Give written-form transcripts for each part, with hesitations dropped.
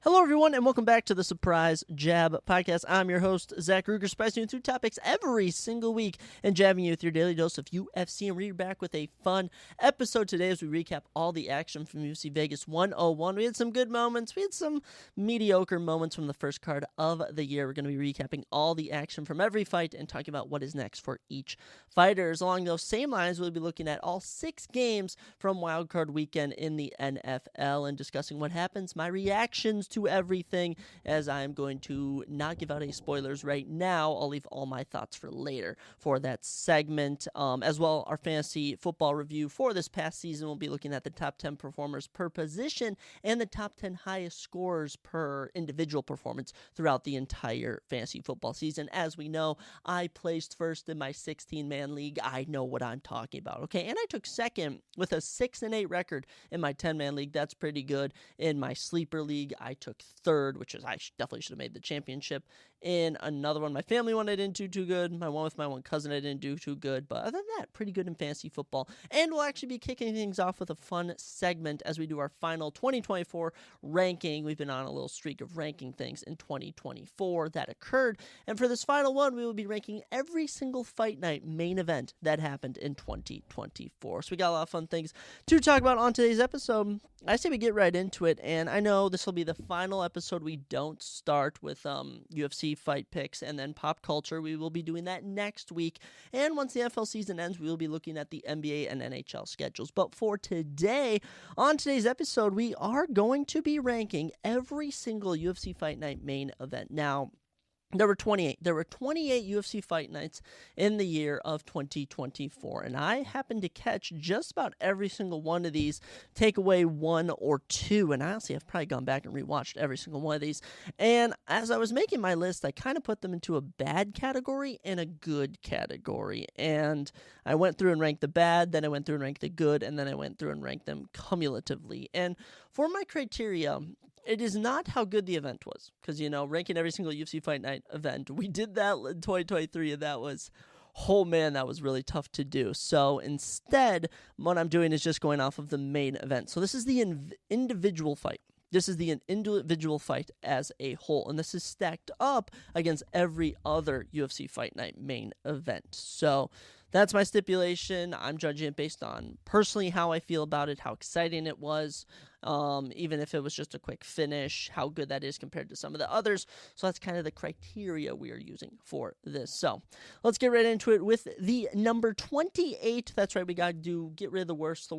Hello, everyone, and welcome back to the Surprise Jab Podcast. I'm your host, Zach Ruger, surprising you through topics every single week and jabbing you with your daily dose of UFC. And we're back with a fun episode today as we recap all the action from UFC Vegas 101. We had some good moments. We had some mediocre moments from the first card of the year. We're going to be recapping all the action from every fight and talking about what is next for each fighters. Along those same lines, we'll be looking at all 6 games from Wildcard Weekend in the NFL and discussing what happens, my reactions to everything, as I'm going to not give out any spoilers right now. I'll leave all my thoughts for later for that segment. As well, our fantasy football review for this past season. We'll be looking at the top 10 performers per position and the top 10 highest scorers per individual performance throughout the entire fantasy football season. As we know, I placed first in my 16-man league. I know what I'm talking about, okay? And I took second with a 6-8 record in my 10-man league. That's pretty good. In my sleeper league, I took third, which is I definitely should have made the championship. In another one, my family one I didn't do too good. My one with my one cousin I didn't do too good. But other than that, pretty good in fantasy football. And we'll actually be kicking things off with a fun segment as we do our final 2024 ranking. We've been on a little streak of ranking things in 2024 that occurred. And for this final one, we will be ranking every single fight night main event that happened in 2024. So we got a lot of fun things to talk about on today's episode. I say we get right into it. And I know this will be the final episode we don't start with UFC fight picks and then pop culture. We will be doing that next week. And once the NFL season ends, we will be looking at the NBA and NHL schedules. But for today, on today's episode, we are going to be ranking every single UFC Fight Night main event. Now, there were 28 UFC fight nights in the year of 2024, and I happened to catch just about every single one of these, take away one or two, and I honestly have probably gone back and rewatched every single one of these. And as I was making my list, I kind of put them into a bad category and a good category, and I went through and ranked the bad, then I went through and ranked the good, and then I went through and ranked them cumulatively. And for my criteria, it is not how good the event was, because, ranking every single UFC Fight Night event, we did that in 2023, and that was, oh man, that was really tough to do. So instead, what I'm doing is just going off of the main event. So this is the individual fight. This is the individual fight as a whole, and this is stacked up against every other UFC Fight Night main event. So that's my stipulation. I'm judging it based on personally how I feel about it, how exciting it was, even if it was just a quick finish, how good that is compared to some of the others. So that's kind of the criteria we are using for this. So let's get right into it with the number 28. That's right, we got to get rid of the worst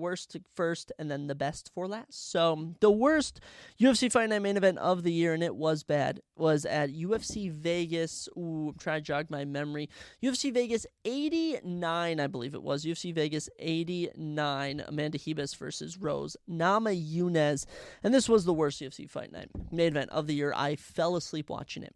first, and then the best for last. So the worst UFC Fight Night main event of the year, and it was bad, was at UFC Vegas. I'm trying to jog my memory. UFC Vegas 89, I believe it was. UFC Vegas 89, Amanda Ribas versus Rose Namajunas. And this was the worst UFC Fight Night main event of the year. I fell asleep watching it.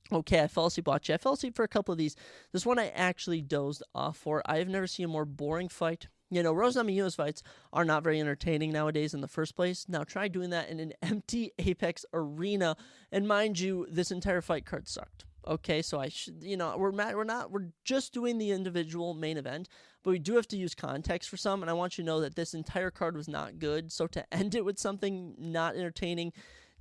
Okay, I fell asleep watching it. I fell asleep for a couple of these. This one I actually dozed off for. I have never seen a more boring fight. Rose Namajunas fights are not very entertaining nowadays in the first place. Now try doing that in an empty Apex arena. And mind you, this entire fight card sucked. Okay, so I should, we're just doing the individual main event, but we do have to use context for some, and I want you to know that this entire card was not good, so to end it with something not entertaining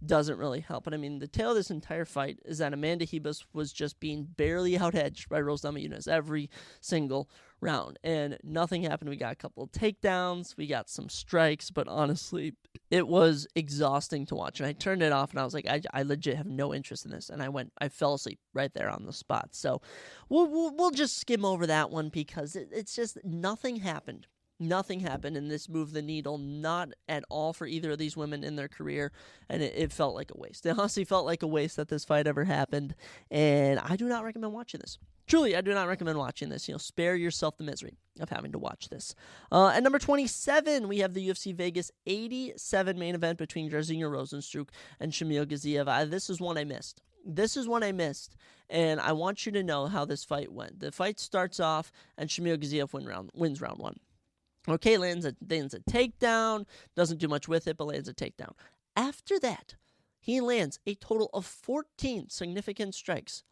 doesn't really help. And I mean, the tale of this entire fight is that Amanda Ribas was just being barely out-edged by Rose Namajunas every single round, and nothing happened. We got a couple of takedowns, we got some strikes, but honestly, it was exhausting to watch, and I turned it off, and I was like, I legit have no interest in this, and I fell asleep right there on the spot. So we'll just skim over that one, because it's just nothing happened. Nothing happened, and this moved the needle not at all for either of these women in their career, and it felt like a waste. It honestly felt like a waste that this fight ever happened, and I do not recommend watching this. Truly, I do not recommend watching this. Spare yourself the misery of having to watch this. At number 27, we have the UFC Vegas 87 main event between Jairzinho Rozenstruik and Shamil Gaziev. This is one I missed. And I want you to know how this fight went. The fight starts off, and Shamil Gaziev wins round one. Okay, lands a takedown, doesn't do much with it, but lands a takedown. After that, he lands a total of 14 significant strikes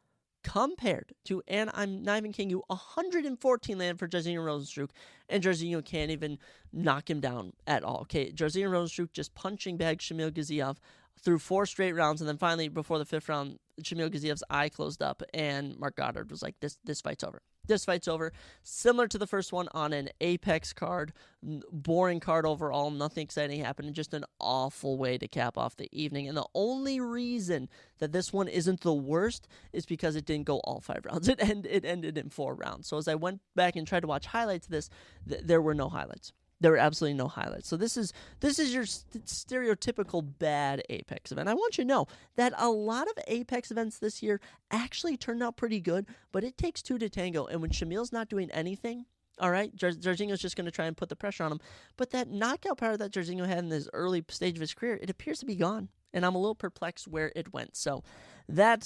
compared to, and I'm not even kidding you, 114 land for Jairzinho Rozenstruik, and Jairzinho can't even knock him down at all. Okay, Jairzinho Rozenstruik just punching bag Shamil Gaziev through 4 straight rounds, and then finally, before the 5th round, Shamil Gaziyev's eye closed up, and Mark Goddard was like, this fight's over. This fight's over. Similar to the first one on an Apex card, boring card overall, nothing exciting happened, and just an awful way to cap off the evening. And the only reason that this one isn't the worst is because it didn't go all 5 rounds. It ended in 4 rounds. So as I went back and tried to watch highlights of this, there were no highlights. There were absolutely no highlights. So this is your stereotypical bad Apex event. I want you to know that a lot of Apex events this year actually turned out pretty good, but it takes 2 to tango. And when Shamil's not doing anything, all right, Jairzinho's just going to try and put the pressure on him. But that knockout power that Jairzinho had in this early stage of his career, it appears to be gone. And I'm a little perplexed where it went. So that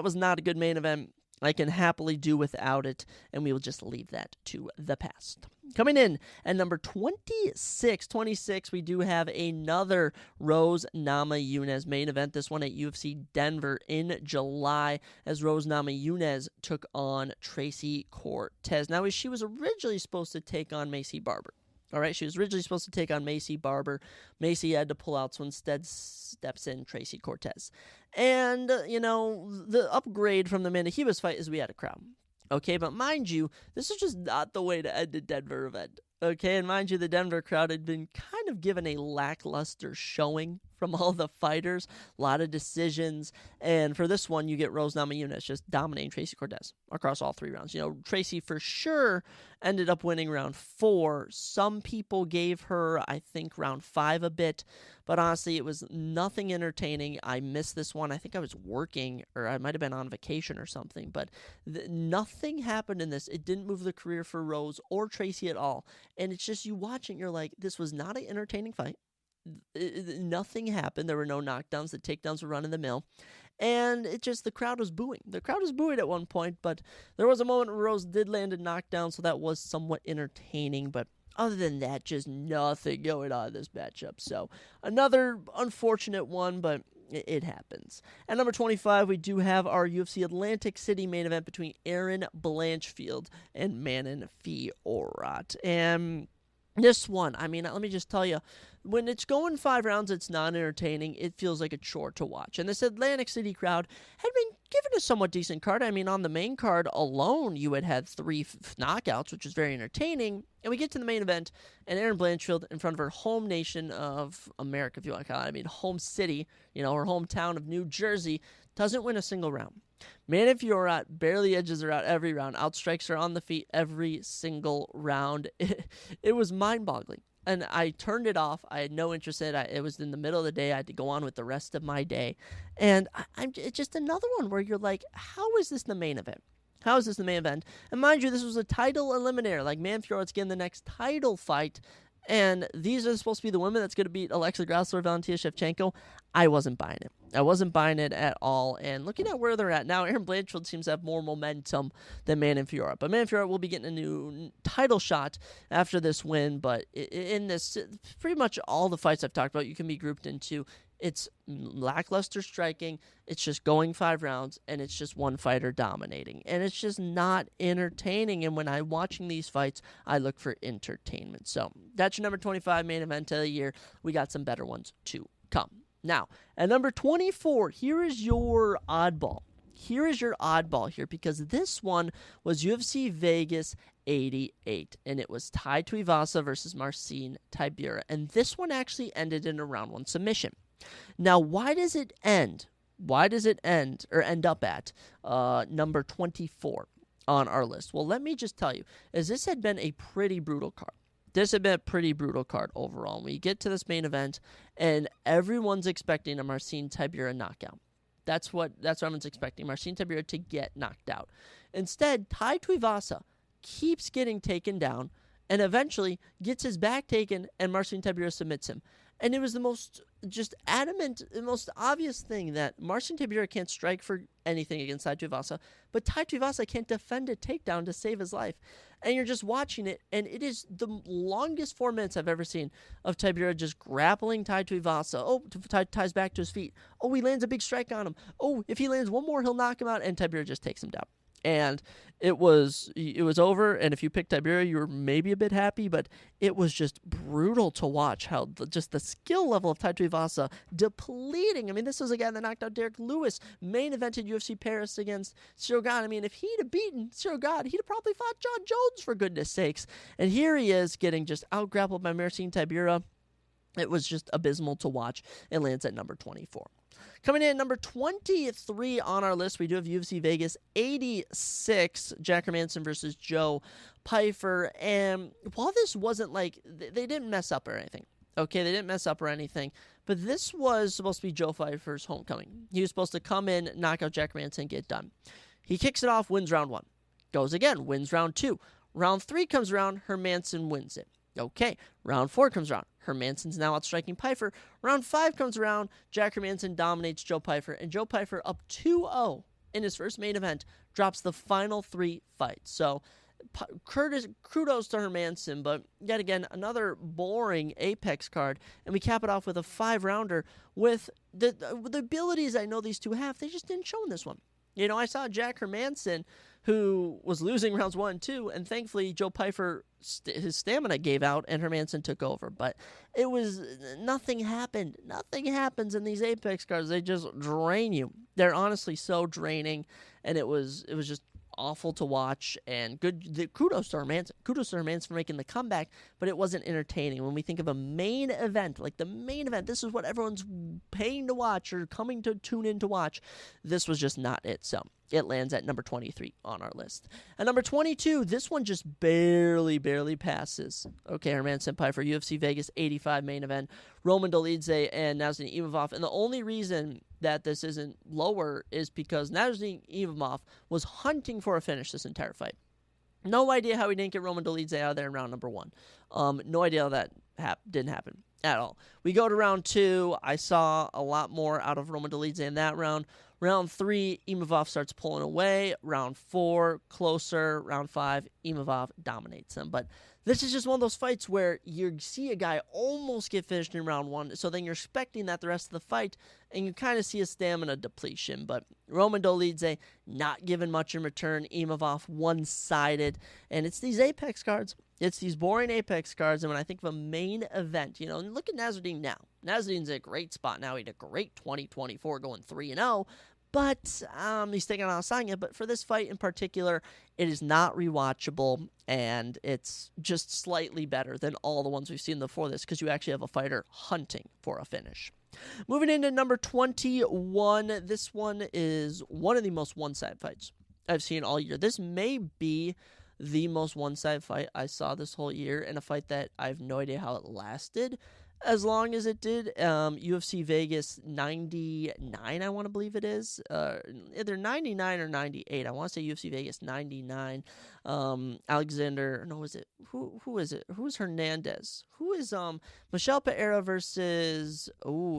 was not a good main event. I can happily do without it, and we will just leave that to the past. Coming in at number 26, we do have another Rose Namajunas main event, this one at UFC Denver in July, as Rose Namajunas took on Tracy Cortez. Now, she was originally supposed to take on Macy Barber. All right, she was originally supposed to take on Macy Barber. Macy had to pull out, so instead steps in Tracy Cortez. And, the upgrade from the Amanda Ribas fight is we had a crowd. Okay, but mind you, this is just not the way to end a Denver event. Okay, and mind you, the Denver crowd had been kind of given a lackluster showing from all the fighters, a lot of decisions, and for this one, you get Rose Namajunas just dominating Tracy Cortez across all 3 rounds. Tracy for sure ended up winning round 4. Some people gave her, I think, round 5 a bit, but honestly, it was nothing entertaining. I missed this one. I think I was working, or I might have been on vacation or something, but nothing happened in this. It didn't move the career for Rose or Tracy at all, and it's just you watching, you're like, this was not an entertaining fight. Nothing happened. There were no knockdowns. The takedowns were running the mill. And the crowd was booing. The crowd was booing at one point, but there was a moment where Rose did land a knockdown, so that was somewhat entertaining. But other than that, just nothing going on in this matchup. So another unfortunate one, but it happens. At number 25, we do have our UFC Atlantic City main event between Aaron Blanchfield and Manon Fiorot. And this one, let me just tell you, when it's going 5 rounds, it's not entertaining. It feels like a chore to watch. And this Atlantic City crowd had been given a somewhat decent card. On the main card alone, you had 3 knockouts, which was very entertaining. And we get to the main event, and Aaron Blanchfield, in front of her home nation of America, if you want to call it, home city, her hometown of New Jersey, doesn't win a single round. Manon Fiorot barely edges her out every round, outstrikes her on the feet every single round. It was mind-boggling. And I turned it off. I had no interest in it. It was in the middle of the day. I had to go on with the rest of my day. And it's just another one where you're like, how is this the main event? How is this the main event? And mind you, this was a title eliminator. Like, Manon Fiorot's getting the next title fight. And these are supposed to be the women that's going to beat Alexa Grasso or Valentina Shevchenko. I wasn't buying it. I wasn't buying it at all. And looking at where they're at now, Aaron Blanchfield seems to have more momentum than Manon Fiorot. But Manon Fiorot will be getting a new title shot after this win. But in this, pretty much all the fights I've talked about, you can be grouped into. It's lackluster striking, it's just going 5 rounds, and it's just one fighter dominating. And it's just not entertaining, and when I'm watching these fights, I look for entertainment. So that's your number 25 main event of the year. We got some better ones to come. Now, at number 24, here is your oddball. Because this one was UFC Vegas 88, and it was Tai Tuivasa versus Marcin Tybura, and this one actually ended in a round 1 submission. Now, why does it end? Or end up at number 24 on our list? Well, let me just tell you, as this had been a pretty brutal card. This had been a pretty brutal card overall. We get to this main event, and everyone's expecting a Marcin Tybura knockout. That's what everyone's expecting, Marcin Tybura to get knocked out. Instead, Tai Tuivasa keeps getting taken down, and eventually gets his back taken, and Marcin Tybura submits him. And it was the most just adamant, the most obvious thing that Marcin Tybura can't strike for anything against Tai Tuivasa, but Tai Tuivasa can't defend a takedown to save his life. And you're just watching it, and it is the longest 4 minutes I've ever seen of Tybura just grappling Tai Tuivasa. Oh, ties back to his feet. Oh, he lands a big strike on him. Oh, if he lands one more, he'll knock him out, and Tybura just takes him down. And it was over, and if you picked Tibera, you were maybe a bit happy, but it was just brutal to watch how just the skill level of Tai Tuivasa depleting. I mean, this was a guy that knocked out Derek Lewis, main evented UFC Paris against Cyril Gane. I mean, if he'd have beaten Cyril Gane, he'd have probably fought John Jones, for goodness sakes. And here he is getting just out-grappled by Marcin Tibera. It was just abysmal to watch. It lands at number 24. Coming in at number 23 on our list, we do have UFC Vegas 86, Jack Hermansson versus Joe Pyfer. And while this wasn't like, they didn't mess up or anything. Okay, they didn't mess up or anything. But this was supposed to be Joe Pyfer's homecoming. He was supposed to come in, knock out Jack Hermansson, get done. He kicks it off, wins round 1. Goes again, wins round 2. Round 3 comes around, Hermansson wins it. Okay, round 4 comes around. Hermansson's now outstriking Pyfer. Round 5 comes around. Jack Hermansson dominates Joe Pyfer. And Joe Pyfer, up 2-0 in his first main event, drops the final 3 fights. So, kudos to Hermansson, but yet again, another boring Apex card. And we cap it off with a 5-rounder with the abilities I know these two have. They just didn't show in this one. You know, I saw Jack Hermansson, who was losing rounds 1 and 2, and thankfully Joe Pyfer, his stamina gave out, and Hermansson took over. But it was, nothing happened. Nothing happens in these Apex cards. They just drain you. They're honestly so draining, and it was just awful to watch. And kudos to Hermansson. Kudos to Hermansson for making the comeback, but it wasn't entertaining. When we think of a main event, like the main event, this is what everyone's paying to watch or coming to tune in to watch. This was just not it. So it lands at number 23 on our list. At number 22, this one just barely passes. Okay, Hermansson Pyfer, UFC Vegas 85 main event, Roman Dolidze and Nasruddin Imavov. And the only reason that this isn't lower is because Nasruddin Imavov was hunting for a finish this entire fight. No idea how he didn't get Roman Dolidze out of there in round number 1. No idea how that didn't happen at all. We go to round 2. I saw a lot more out of Roman Dolidze in that round. Round 3, Imavov starts pulling away. Round 4, closer. Round 5, Imavov dominates him. But this is just one of those fights where you see a guy almost get finished in round 1, so then you're expecting that the rest of the fight, and you kind of see a stamina depletion. But Roman Dolidze not given much in return. Imavov one-sided. And it's these Apex cards. It's these boring Apex cards, and when I think of a main event, you know, and look at Nasruddin now. Nasruddin's in a great spot now. He had a great 2024 going 3-0, but he's thinking on signing it. But for this fight in particular, it is not rewatchable, and it's just slightly better than all the ones we've seen before this because you actually have a fighter hunting for a finish. Moving into number 21, this one is one of the most one-sided fights I've seen all year. This may be the most one-sided fight I saw this whole year, and a fight that I have no idea how it lasted as long as it did. UFC Vegas 99, I want to believe it is. Either 99 or 98. I want to say UFC Vegas 99. Alexander, no, is it? Who is it? Who's Hernandez? Who is Michel Pereira versus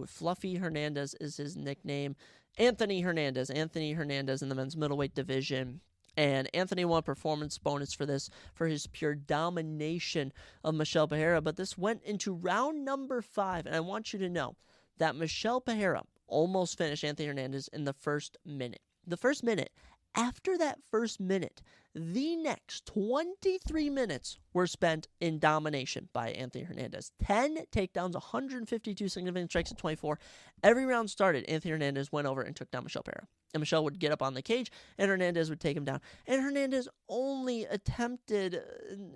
Fluffy Hernandez is his nickname. Anthony Hernandez in the men's middleweight division. And Anthony won performance bonus for this for his pure domination of Michel Pereira. But this went into round number 5. And I want you to know that Michel Pereira almost finished Anthony Hernandez in the first minute. After that first minute, the next 23 minutes were spent in domination by Anthony Hernandez. 10 takedowns, 152 significant strikes at 24. Every round started, Anthony Hernandez went over and took down Michel Pereira. And Michel would get up on the cage, and Hernandez would take him down. And Hernandez only attempted,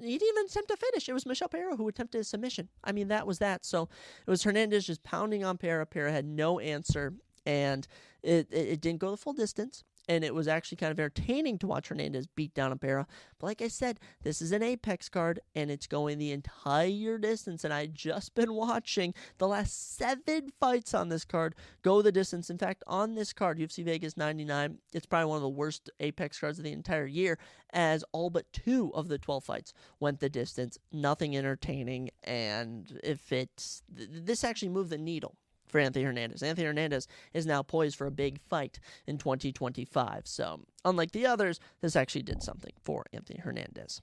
he didn't even attempt to finish. It was Michel Pereira who attempted a submission. I mean, that was that. So it was Hernandez just pounding on Pereira. Pereira had no answer, and it didn't go the full distance. And it was actually kind of entertaining to watch Hernandez beat down on Pereira. But like I said, this is an Apex card, and it's going the entire distance. And I've just been watching the last 7 fights on this card go the distance. In fact, on this card, UFC Vegas 99, it's probably one of the worst Apex cards of the entire year, as all but 2 of the 12 fights went the distance. Nothing entertaining, and this actually moved the needle for Anthony Hernandez. Anthony Hernandez is now poised for a big fight in 2025. So, unlike the others, this actually did something for Anthony Hernandez.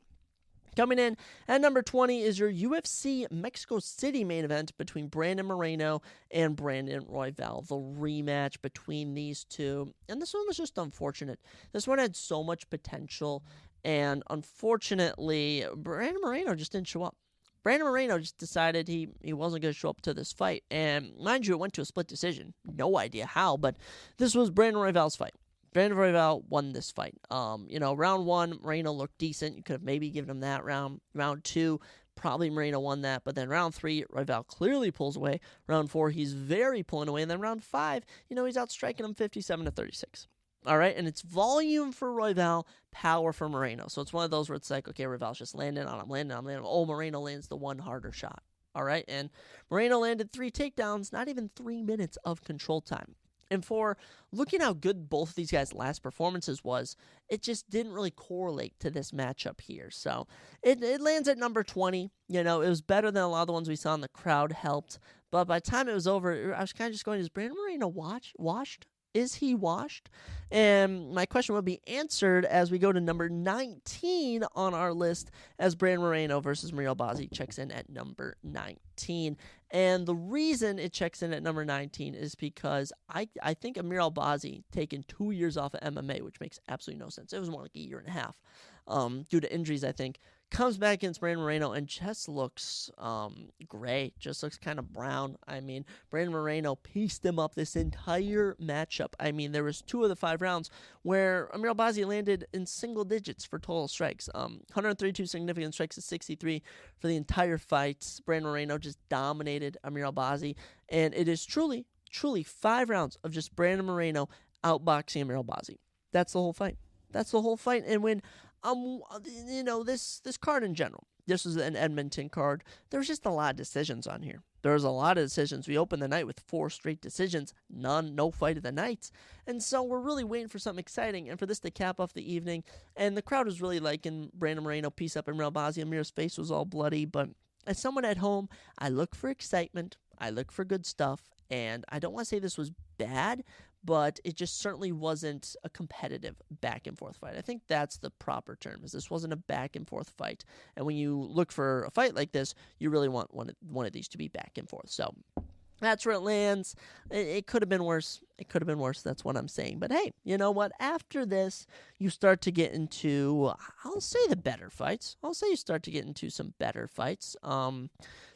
Coming in at number 20 is your UFC Mexico City main event between Brandon Moreno and Brandon Royval, the rematch between these two. And this one was just unfortunate. This one had so much potential, and unfortunately, Brandon Moreno just didn't show up. Brandon Moreno just decided he wasn't going to show up to this fight. And mind you, it went to a split decision. No idea how, but this was Brandon Royval's fight. Brandon Royval won this fight. Round one, Moreno looked decent. You could have maybe given him that round. Round two, probably Moreno won that. But then round three, Royval clearly pulls away. Round four, he's very pulling away. And then round five, he's outstriking him 57-36. All right, and it's volume for Royval, power for Moreno. So it's one of those where it's like, okay, Royval's just landing on him. Oh, Moreno lands the one harder shot. All right, and Moreno landed 3 takedowns, not even 3 minutes of control time. And for looking how good both of these guys' last performances was, it just didn't really correlate to this matchup here. So it lands at number 20. It was better than a lot of the ones we saw, and the crowd helped. But by the time it was over, I was kind of just going, is Brandon Moreno washed? Is he washed? And my question will be answered as we go to number 19 on our list, as Brandon Moreno versus Muriel Bazzi checks in at number 19. And the reason it checks in at number 19 is because I think Muriel Bazzi taken 2 years off of MMA, which makes absolutely no sense. It was more like a year and a half due to injuries, I think. Comes back against Brandon Moreno and just looks gray, just looks kind of brown. I mean, Brandon Moreno pieced him up this entire matchup. I mean, there was 2 of the 5 rounds where Muriel Bazzi landed in single digits for total strikes. 132 significant strikes to 63 for the entire fight. Brandon Moreno just dominated Muriel Bazzi, and it is truly 5 rounds of just Brandon Moreno outboxing Muriel Bazzi. That's the whole fight. And when this card in general, this was an Edmonton card, there was just a lot of decisions on here. There was a lot of decisions. We opened the night with 4 straight decisions, no fight of the night. And so we're really waiting for something exciting and for this to cap off the evening. And the crowd was really liking Brandon Moreno piece up Muriel Bazzi. Amir's face was all bloody, but as someone at home, I look for excitement. I look for good stuff. And I don't want to say this was bad, but it just certainly wasn't a competitive back-and-forth fight. I think that's the proper term, is this wasn't a back-and-forth fight. And when you look for a fight like this, you really want one of these to be back-and-forth. So that's where it lands. It could have been worse. That's what I'm saying. But hey, you know what? After this, you start to get into, I'll say, the better fights. You start to get into some better fights.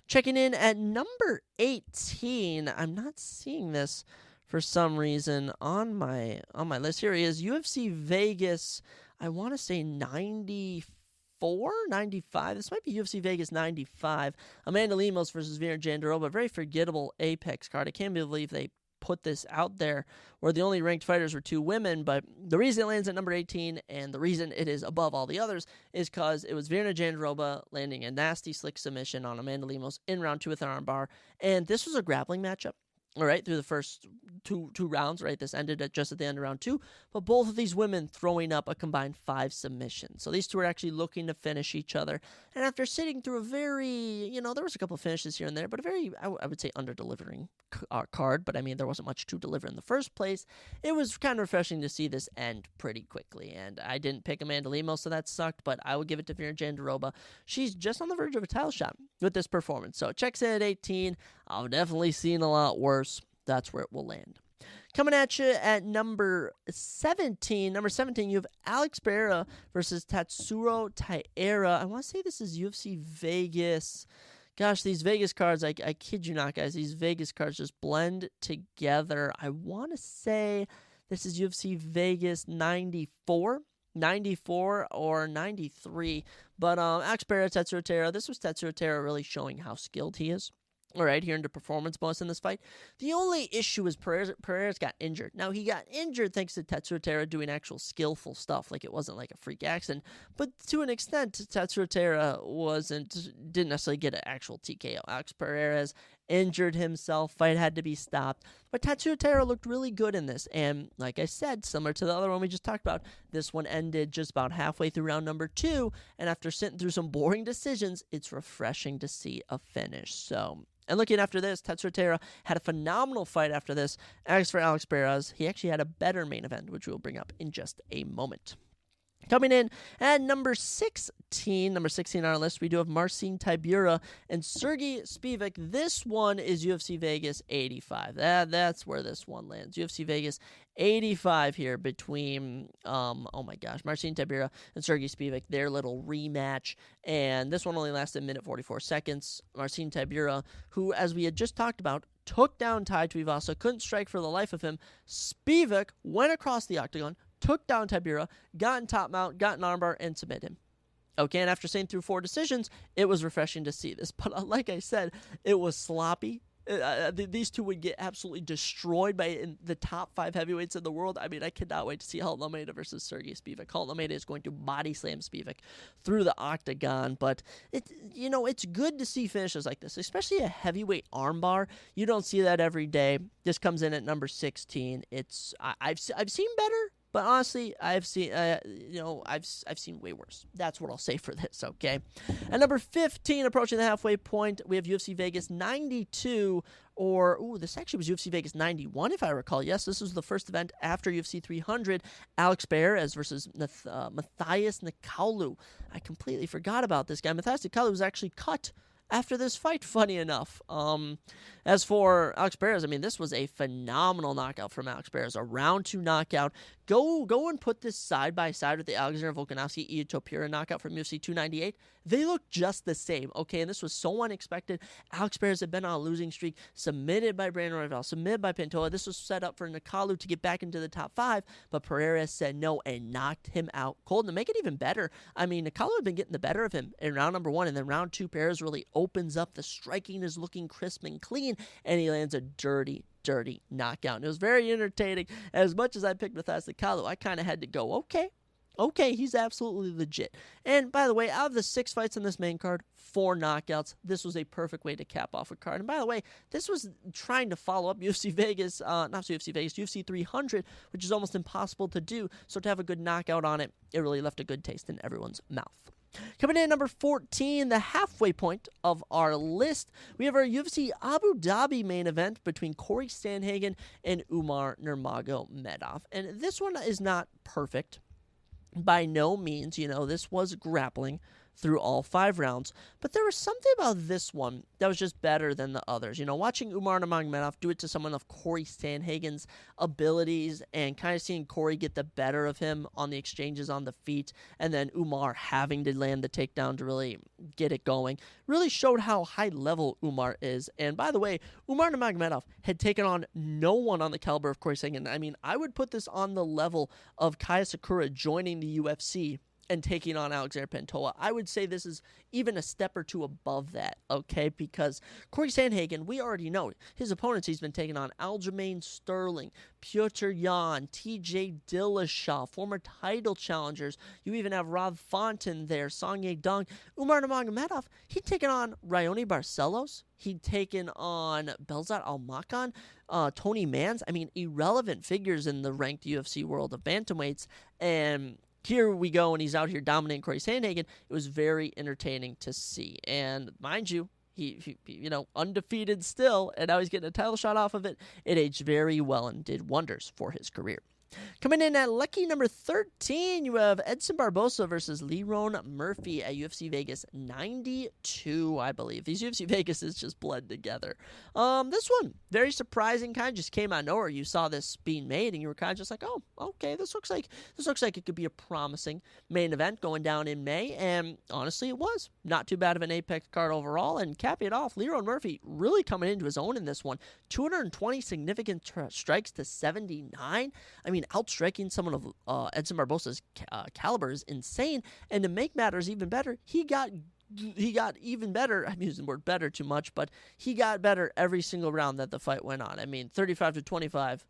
Checking in at number 18, I'm not seeing this for some reason on my list. Here he is, UFC Vegas, I want to say 94, 95. This might be UFC Vegas 95. Amanda Lemos versus Vera Jandiroba, very forgettable Apex card. I can't believe they put this out there where the only ranked fighters were 2 women, but the reason it lands at number 18 and the reason it is above all the others is because it was Vera Jandiroba landing a nasty slick submission on Amanda Lemos in round 2 with an armbar, and this was a grappling matchup. All right, through the first two rounds, right? This ended just at the end of round 2, but both of these women throwing up a combined 5 submissions. So these two are actually looking to finish each other. And after sitting through a very, there was a couple of finishes here and there, but a very, I would say, under-delivering card. But I mean, there wasn't much to deliver in the first place. It was kind of refreshing to see this end pretty quickly. And I didn't pick Amanda Lemos, so that sucked, but I would give it to Vera Jandiroba. She's just on the verge of a title shot with this performance. So it checks in at 18. I've definitely seen a lot worse. That's where it will land. Coming at you at number 17. Number 17, you have Alex Pereira versus Tatsuro Taira. I want to say this is UFC Vegas. Gosh, these Vegas cards, I kid you not, guys. These Vegas cards just blend together. I want to say this is UFC Vegas 94 or 93. But Alex Pereira, Tatsuro Taira. This was Tatsuro Taira really showing how skilled he is. All right, here into performance bonus in this fight. The only issue is Pereira's got injured. Now, he got injured thanks to Tatsuro Taira doing actual skillful stuff. Like, it wasn't like a freak accident. But to an extent, Tatsuro Taira didn't necessarily get an actual TKO. Alex Pereira's injured himself. Fight had to be stopped. But Tatsuro Taira looked really good in this. And like I said, similar to the other one we just talked about, this one ended just about halfway through round number 2. And after sitting through some boring decisions, it's refreshing to see a finish. So, and looking after this, Tatsuro Taira had a phenomenal fight after this. As for Alex Pereira, he actually had a better main event, which we'll bring up in just a moment. Coming in at number 16 on our list, we do have Marcin Tybura and Sergey Spivak. This one is UFC Vegas 85. That's where this one lands. UFC Vegas 85 here between, Marcin Tybura and Sergey Spivak, their little rematch. And this one only lasted a minute 44 seconds. Marcin Tybura, who, as we had just talked about, took down Tai Tuivasa, couldn't strike for the life of him. Spivak went across the octagon, took down Tybura, got in top mount, got an armbar, and submitted him. Okay, and after staying through 4 decisions, it was refreshing to see this. But like I said, it was sloppy. These two would get absolutely destroyed by the top 5 heavyweights in the world. I mean, I cannot wait to see Halt Almeida versus Sergey Spivak. Halt Almeida is going to body slam Spivak through the octagon, but it's good to see finishes like this, especially a heavyweight armbar. You don't see that every day. This comes in at number 16. I've seen better. But honestly, I've seen way worse. That's what I'll say for this, okay? At number 15, approaching the halfway point, we have UFC Vegas 92, this actually was UFC Vegas 91, if I recall. Yes, this was the first event after UFC 300. Alex Perez versus Matthias Nicolau. I completely forgot about this guy. Matthias Nicolau was actually cut after this fight, funny enough. As for Alex Perez, I mean, this was a phenomenal knockout from Alex Perez, a round 2 knockout. Go and put this side by side with the Alexander Volkanovski Ilia Topuria knockout from UFC 298. They look just the same, okay? And this was so unexpected. Alex Perez had been on a losing streak, submitted by Brandon Royval, submitted by Pantoja. This was set up for Nicolau to get back into the top 5, but Perez said no and knocked him out cold. And to make it even better, I mean, Nicolau had been getting the better of him in round number 1, and then round 2, Perez really opens up. The striking is looking crisp and clean, and he lands a dirty knockout. And it was very entertaining. As much as I picked Matthias Nicolau, I kind of had to go, okay, he's absolutely legit. And by the way, out of the 6 fights on this main card, 4 knockouts. This was a perfect way to cap off a card. And by the way, this was trying to follow up UFC 300, which is almost impossible to do. So to have a good knockout on it, it really left a good taste in everyone's mouth. Coming in at number 14, the halfway point of our list, we have our UFC Abu Dhabi main event between Corey Sandhagen and Umar Nurmagomedov. And this one is not perfect. By no means, this was grappling through all 5 rounds, but there was something about this one that was just better than the others. Watching Umar Nurmagomedov do it to someone of Corey Sandhagen's abilities and kind of seeing Corey get the better of him on the exchanges on the feet, and then Umar having to land the takedown to really get it going, really showed how high level Umar is. And by the way, Umar Nurmagomedov had taken on no one on the caliber of Corey Sandhagen. I mean, I would put this on the level of Kaya Sakura joining the UFC and taking on Alexander Pantoja. I would say this is even a step or 2 above that, okay? Because Corey Sandhagen, we already know his opponents he's been taking on: Aljamain Sterling, Petr Yan, TJ Dillashaw, former title challengers. You even have Rob Fonten there, Song Yadong. Umar Nurmagomedov, he'd taken on Raoni Barcelos. He'd taken on Belzat Almakan, Tony Mans. I mean, irrelevant figures in the ranked UFC world of bantamweights. And here we go, and he's out here dominating Corey Sandhagen. It was very entertaining to see. And mind you, he undefeated still, and now he's getting a title shot off of it. It aged very well and did wonders for his career. Coming in at lucky number 13, you have Edson Barbosa versus Leron Murphy at UFC Vegas 92, I believe. These UFC Vegases just blend together. This one, very surprising, kind of just came out of nowhere. You saw this being made, and you were kind of just like, oh, okay, this looks like it could be a promising main event going down in May, and honestly, it was. Not too bad of an Apex card overall, and capping it off, Leron Murphy really coming into his own in this one. 220 significant strikes to 79. I mean, outstriking someone of Edson Barbosa's caliber is insane. And to make matters even better, he got even better. I'm using the word better too much, but he got better every single round that the fight went on. I mean, 35-25.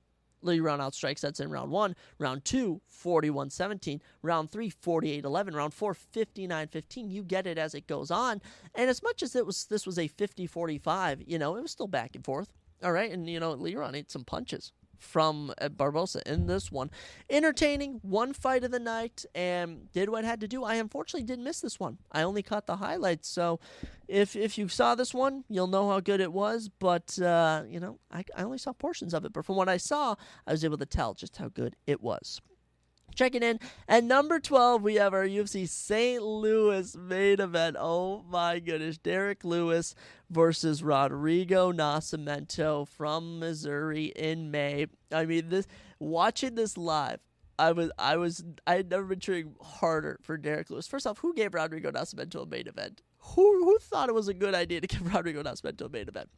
Leron outstrikes Edson in round 1. Round 2, 41-17. Round 3, 48-11. Round 4, 59-15. You get it as it goes on. And as much as this was a 50-45, it was still back and forth. All right, and Leron ate some punches from Barbosa in this one. Entertaining, one fight of the night, and did what it had to do. I unfortunately did miss this one. I only caught the highlights, so if you saw this one, you'll know how good it was, but, I only saw portions of it, but from what I saw, I was able to tell just how good it was. Checking in at number 12, we have our UFC St. Louis main event. Oh my goodness, Derek Lewis versus Rodrigo Nascimento from Missouri in May. I mean, watching this live, I had never been cheering harder for Derek Lewis. First off, who gave Rodrigo Nascimento a main event? Who thought it was a good idea to give Rodrigo Nascimento a main event?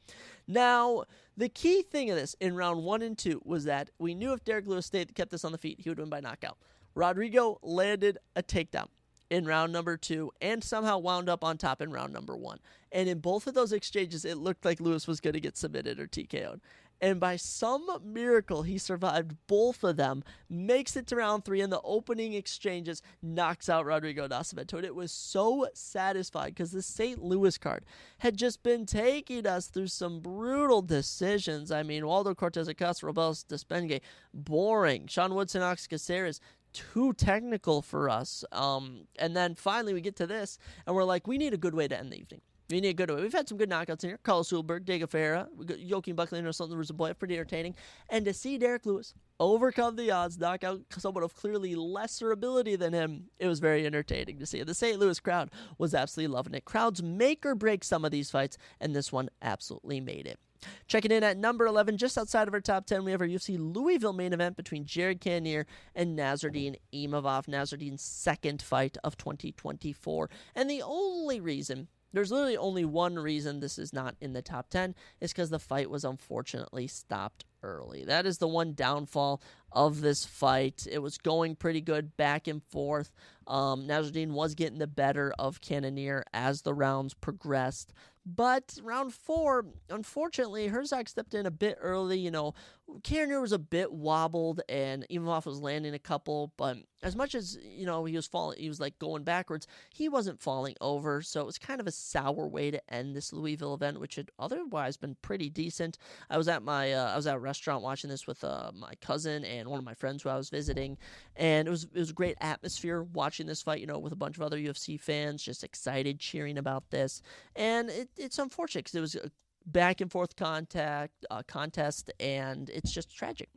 Now, the key thing of this in round 1 and 2 was that we knew if Derek Lewis kept this on the feet, he would win by knockout. Rodrigo landed a takedown in round number 2 and somehow wound up on top in round number 1. And in both of those exchanges, it looked like Lewis was going to get submitted or TKO'd. And by some miracle, he survived both of them, makes it to round 3 in the opening exchanges, knocks out Rodrigo Nascimento. And it was so satisfying because the St. Louis card had just been taking us through some brutal decisions. I mean, Waldo Cortez Acosta, Robelis Despenge, boring. Sean Woodson, Ox Caceres, too technical for us. And then finally we get to this, and we're like, we need a good way to end the evening. We need a good way. We've had some good knockouts in here. Carlos Hulberg, Diego Ferreira, Joaquin Buckley, and something was a boy, pretty entertaining. And to see Derek Lewis overcome the odds, knock out someone of clearly lesser ability than him, it was very entertaining to see. The St. Louis crowd was absolutely loving it. Crowds make or break some of these fights, and this one absolutely made it. Checking in at number 11, just outside of our top 10, we have our UFC Louisville main event between Jared Cannonier and Nasruddin Imavov. Nasruddin's second fight of 2024. And the only reason, there's literally only one reason this is not in the top 10, is because the fight was unfortunately stopped early. That is the one downfall of this fight. It was going pretty good back and forth. Nasruddin was getting the better of Cannonier as the rounds progressed. But round 4, unfortunately, Herzog stepped in a bit early. You know, Cannonier was a bit wobbled, and Imavov was landing a couple. But as much as, you know, he was like going backwards, he wasn't falling over. So it was kind of a sour way to end this Louisville event, which had otherwise been pretty decent. I was at a restaurant watching this with my cousin and one of my friends who I was visiting, and it was a great atmosphere watching this fight, you know, with a bunch of other UFC fans just excited, cheering about this. And it's unfortunate because it was a back and forth contest, and it's just tragic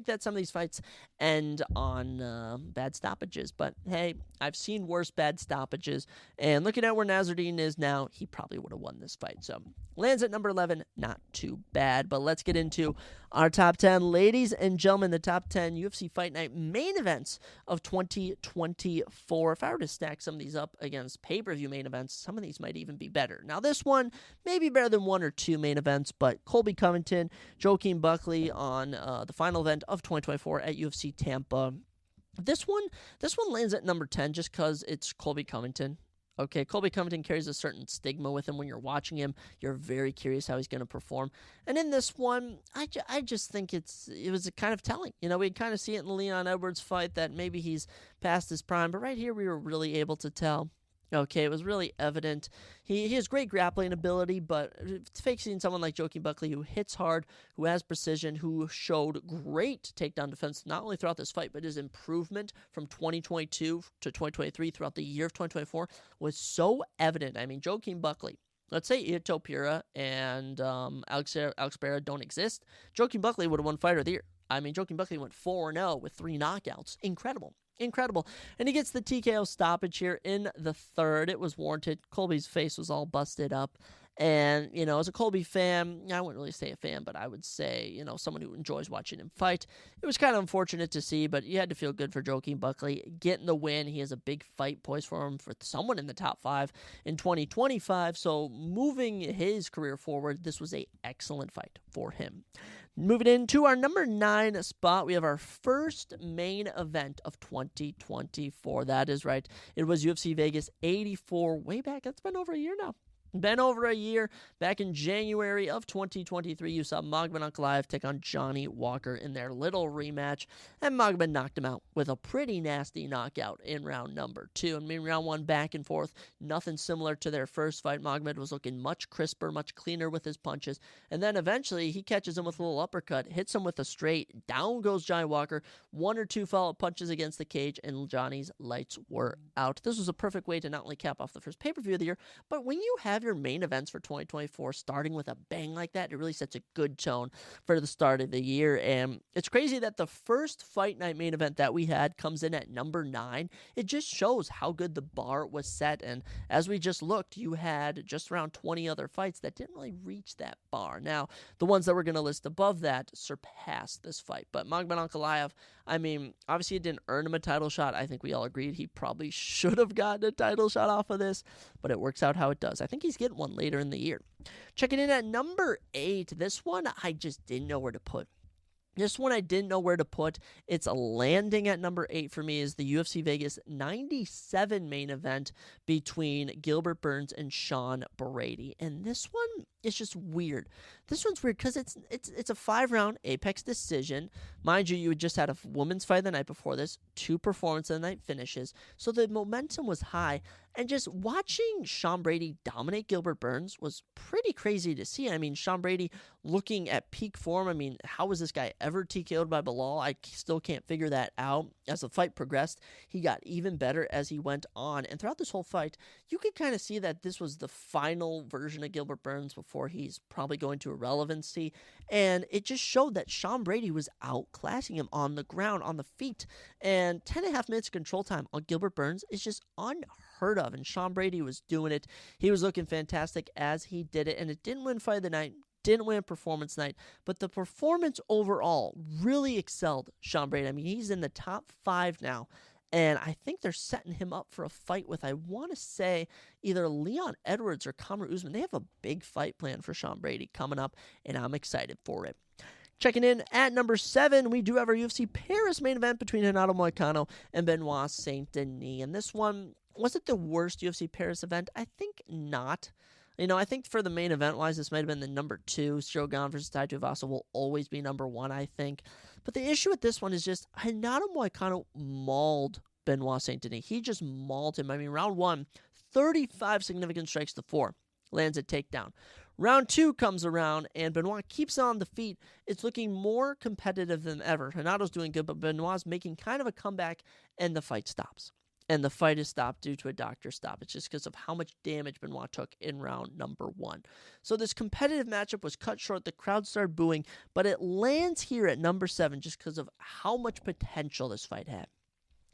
that some of these fights end on bad stoppages. But hey, I've seen worse bad stoppages, and looking at where Nasruddin is now, he probably would have won this fight. So lands at number 11, not too bad. But let's get into our top 10. Ladies and gentlemen, the top 10 UFC Fight Night main events of 2024. If I were to stack some of these up against pay-per-view main events, some of these might even be better. Now, this one may be better than 1 or 2 main events, but Colby Covington, Joaquin Buckley on the final event of 2024 at UFC Tampa. This one lands at number 10 just because it's Colby Covington. Okay, Colby Covington carries a certain stigma with him when you're watching him. You're very curious how he's going to perform. And in this one, I just think it was kind of telling. You know, we kind of see it in the Leon Edwards fight that maybe he's past his prime, but right here we were really able to tell. Okay, it was really evident. He has great grappling ability, but facing someone like Joaquin Buckley who hits hard, who has precision, who showed great takedown defense not only throughout this fight, but his improvement from 2022 to 2023 throughout the year of 2024 was so evident. I mean, Joaquin Buckley, let's say Ito Pira and Alex Pereira don't exist, Joaquin Buckley would have won Fighter of the Year. I mean, Joaquin Buckley went 4-0 with 3 knockouts. Incredible. And he gets the TKO stoppage here in the third. It was warranted. Colby's face was all busted up. And, you know, as a Colby fan, I wouldn't really say a fan, but I would say, you know, someone who enjoys watching him fight. It was kind of unfortunate to see, but you had to feel good for Joaquin Buckley getting the win. He has a big fight poised for him for someone in the top 5 in 2025. So moving his career forward, this was an excellent fight for him. Moving into our number 9 spot, we have our first main event of 2024. That is right. It was UFC Vegas 84 way back. That's been over a year now. Been over a year. Back in January of 2023, you saw Magomed Ankalaev take on Johnny Walker in their little rematch, and Magomed knocked him out with a pretty nasty knockout in round number 2. I mean, round 1 back and forth, nothing similar to their first fight. Magomed was looking much crisper, much cleaner with his punches, and then eventually he catches him with a little uppercut, hits him with a straight, down goes Johnny Walker, 1 or 2 follow-up punches against the cage, and Johnny's lights were out. This was a perfect way to not only cap off the first pay-per-view of the year, but when you have have your main events for 2024 starting with a bang like that, it really sets a good tone for the start of the year. And it's crazy that the first Fight Night main event that we had comes in at number 9. It just shows how good the bar was set. And as we just looked, you had just around 20 other fights that didn't really reach that bar. Now, the ones that we're going to list above that surpassed this fight. But Magomedov Ankalaev, I mean, obviously it didn't earn him a title shot. I think we all agreed he probably should have gotten a title shot off of this, but it works out how it does. I think he's getting one later in the year. Checking in at number 8, this one I just didn't know where to put. It's landing at number 8 for me is the UFC Vegas 97 main event between Gilbert Burns and Sean Brady. And this one is just weird. This one's weird because it's a 5-round Apex decision. Mind you, you had just had a women's fight the night before this, 2 performance of the night finishes. So the momentum was high. And just watching Sean Brady dominate Gilbert Burns was pretty crazy to see. I mean, Sean Brady looking at peak form. I mean, how was this guy ever TKO'd by Bilal? I still can't figure that out. As the fight progressed, he got even better as he went on. And throughout this whole fight, you could kind of see that this was the final version of Gilbert Burns before he's probably going to irrelevancy. And it just showed that Sean Brady was outclassing him on the ground, on the feet. And 10.5 minutes of control time on Gilbert Burns is just unheard of. And Sean Brady was doing it. He was looking fantastic as he did it. And it didn't win fight of the night, didn't win performance night, but the performance overall really excelled Sean Brady. I mean, he's in the top 5 now. And I think they're setting him up for a fight with, I want to say, either Leon Edwards or Kamaru Usman. They have a big fight plan for Sean Brady coming up, and I'm excited for it. Checking in at number 7, we do have our UFC Paris main event between Renato Moicano and Benoit Saint Denis. And this one, was it the worst UFC Paris event? I think not. You know, I think for the main event-wise, this might have been the number 2. Shogun versus Tai Tuivasa will always be number 1, I think. But the issue with this one is just Renato Moicano mauled Benoit Saint Denis. He just mauled him. I mean, round 1, 35 significant strikes to 4. Lands a takedown. Round 2 comes around, and Benoit keeps on the feet. It's looking more competitive than ever. Renato's doing good, but Benoit's making kind of a comeback, and the fight stops. And the fight is stopped due to a doctor stop. It's just because of how much damage Benoit took in round number 1. So this competitive matchup was cut short. The crowd started booing, but it lands here at number 7 just because of how much potential this fight had.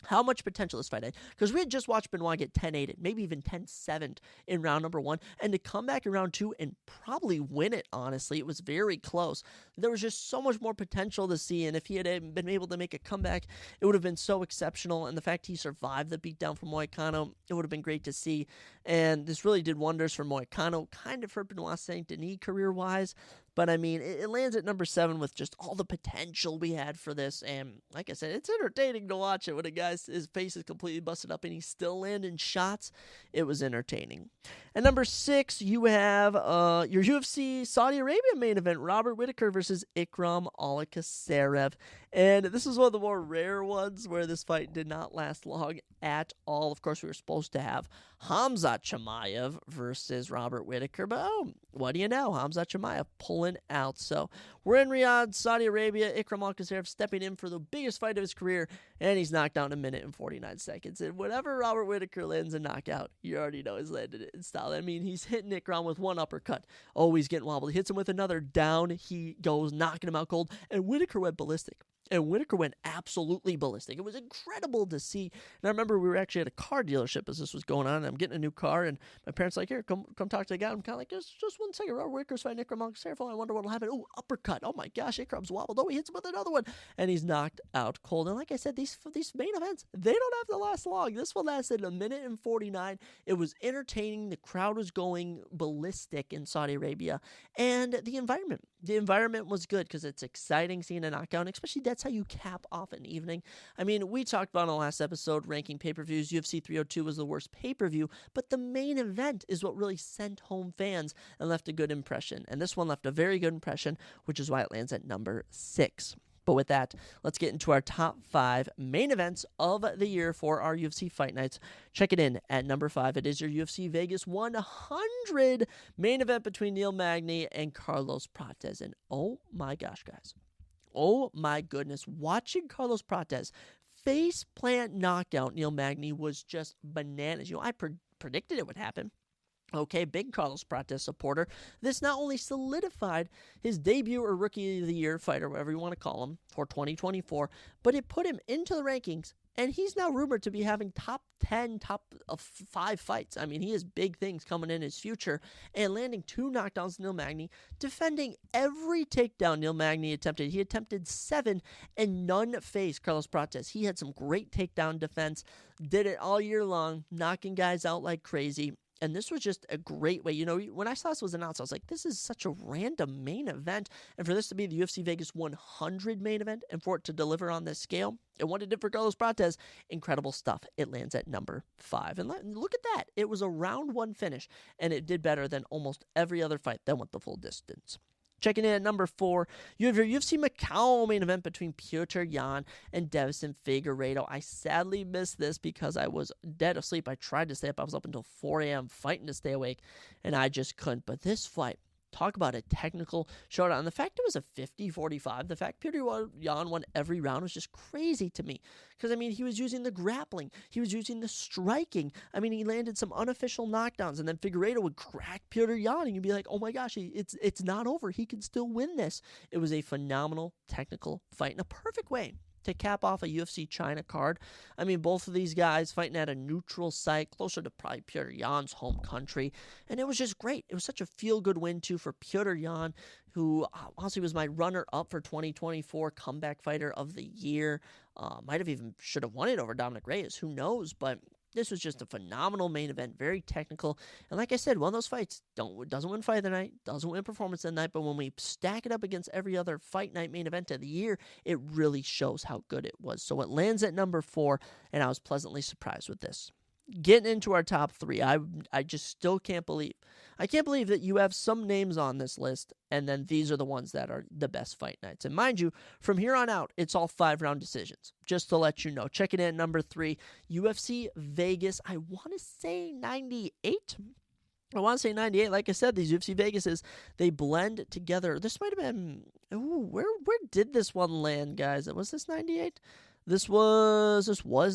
Because we had just watched Benoit get 10-8'd, maybe even 10-7'd in round number 1, and to come back in round 2 and probably win it, honestly. It was very close. There was just so much more potential to see, and if he had been able to make a comeback, it would have been so exceptional, and the fact he survived the beatdown from Moicano, it would have been great to see, and this really did wonders for Moicano, kind of hurt Benoit Saint Denis career-wise. But, I mean, it lands at number 7 with just all the potential we had for this. And, like I said, it's entertaining to watch it when a guy's his face is completely busted up and he's still landing shots. It was entertaining. At number 6, you have your UFC Saudi Arabia main event, Robert Whittaker versus Ikram Alakaserev. And this is one of the more rare ones where this fight did not last long at all. Of course, we were supposed to have Khamzat Chimaev versus Robert Whittaker, but what do you know? Khamzat Chimaev pulling out. So we're in Riyadh, Saudi Arabia. Ikram Alakaserev stepping in for the biggest fight of his career, and he's knocked out in 1 minute and 49 seconds. And whenever Robert Whittaker lands a knockout, you already know he's landed it in style. I mean, he's hitting Ikram with one uppercut. Oh, he's getting wobbled. He hits him with another. Down he goes, knocking him out cold. And Whittaker went ballistic. And Whittaker went absolutely ballistic. It was incredible to see. And I remember we were actually at a car dealership as this was going on. And I'm getting a new car, and my parents were like, here, come talk to the guy. I'm kind of like, just 1 second. Robert Whittaker's fighting Ikram Alakaserev. I wonder what will happen. Oh, uppercut. Oh my gosh, Ikram's wobbled. Oh, he hits him with another one. And he's knocked out cold. And like I said, these main events, they don't have to last long. This one lasted 1 minute and 49. It was entertaining. The crowd was going ballistic in Saudi Arabia. And the environment was good because it's exciting seeing a knockout, and especially that's how you cap off an evening. I mean, we talked about in the last episode ranking pay-per-views. UFC 302 was the worst pay-per-view, but the main event is what really sent home fans and left a good impression. And this one left a very good impression, which is why it lands at number 6. But with that, let's get into our top 5 main events of the year for our UFC Fight Nights. Check it in at number 5. It is your UFC Vegas 100 main event between Neil Magny and Carlos Prates. And oh my gosh, guys. Oh my goodness. Watching Carlos Prates face plant knockout Neil Magny was just bananas. You know, I predicted it would happen. Okay, big Carlos Prates supporter. This not only solidified his debut or Rookie of the Year fighter, whatever you want to call him, for 2024, but it put him into the rankings, and he's now rumored to be having top 10, top 5 fights. I mean, he has big things coming in his future, and landing 2 knockdowns to Neil Magny, defending every takedown Neil Magny attempted. He attempted 7, and none faced Carlos Prates. He had some great takedown defense, did it all year long, knocking guys out like crazy. And this was just a great way. You know, when I saw this was announced, I was like, this is such a random main event. And for this to be the UFC Vegas 100 main event and for it to deliver on this scale, and what it did for Carlos Prates, incredible stuff. It lands at number 5. And look at that. It was a round 1 finish, and it did better than almost every other fight that went the full distance. Checking in at number 4, you have your UFC Macau main event between Petr Yan and Deiveson Figueiredo. I sadly missed this because I was dead asleep. I tried to stay up. I was up until 4 a.m. fighting to stay awake, and I just couldn't. But this fight, talk about a technical showdown. And the fact it was a 50-45, the fact Petr Yan won every round was just crazy to me. Because, I mean, he was using the grappling. He was using the striking. I mean, he landed some unofficial knockdowns, and then Figueiredo would crack Petr Yan, and you'd be like, oh my gosh, it's not over. He can still win this. It was a phenomenal technical fight in a perfect way to cap off a UFC China card. I mean, both of these guys fighting at a neutral site, closer to probably Petr Yan's home country, and it was just great. It was such a feel-good win, too, for Petr Yan, who honestly was my runner-up for 2024 Comeback Fighter of the Year. Might have even should have won it over Dominic Reyes. Who knows? But this was just a phenomenal main event, very technical. And like I said, one of those fights doesn't win fight of the night, doesn't win performance of the night, but when we stack it up against every other fight night main event of the year, it really shows how good it was. So it lands at number 4, and I was pleasantly surprised with this. Getting into our top 3, I just still can't believe. I can't believe that you have some names on this list, and then these are the ones that are the best fight nights. And mind you, from here on out, it's all 5-round decisions, just to let you know. Checking in at number 3, UFC Vegas, I want to say 98? I want to say 98. Like I said, these UFC Vegases, they blend together. This might have been, where did this one land, guys? Was this 98? This was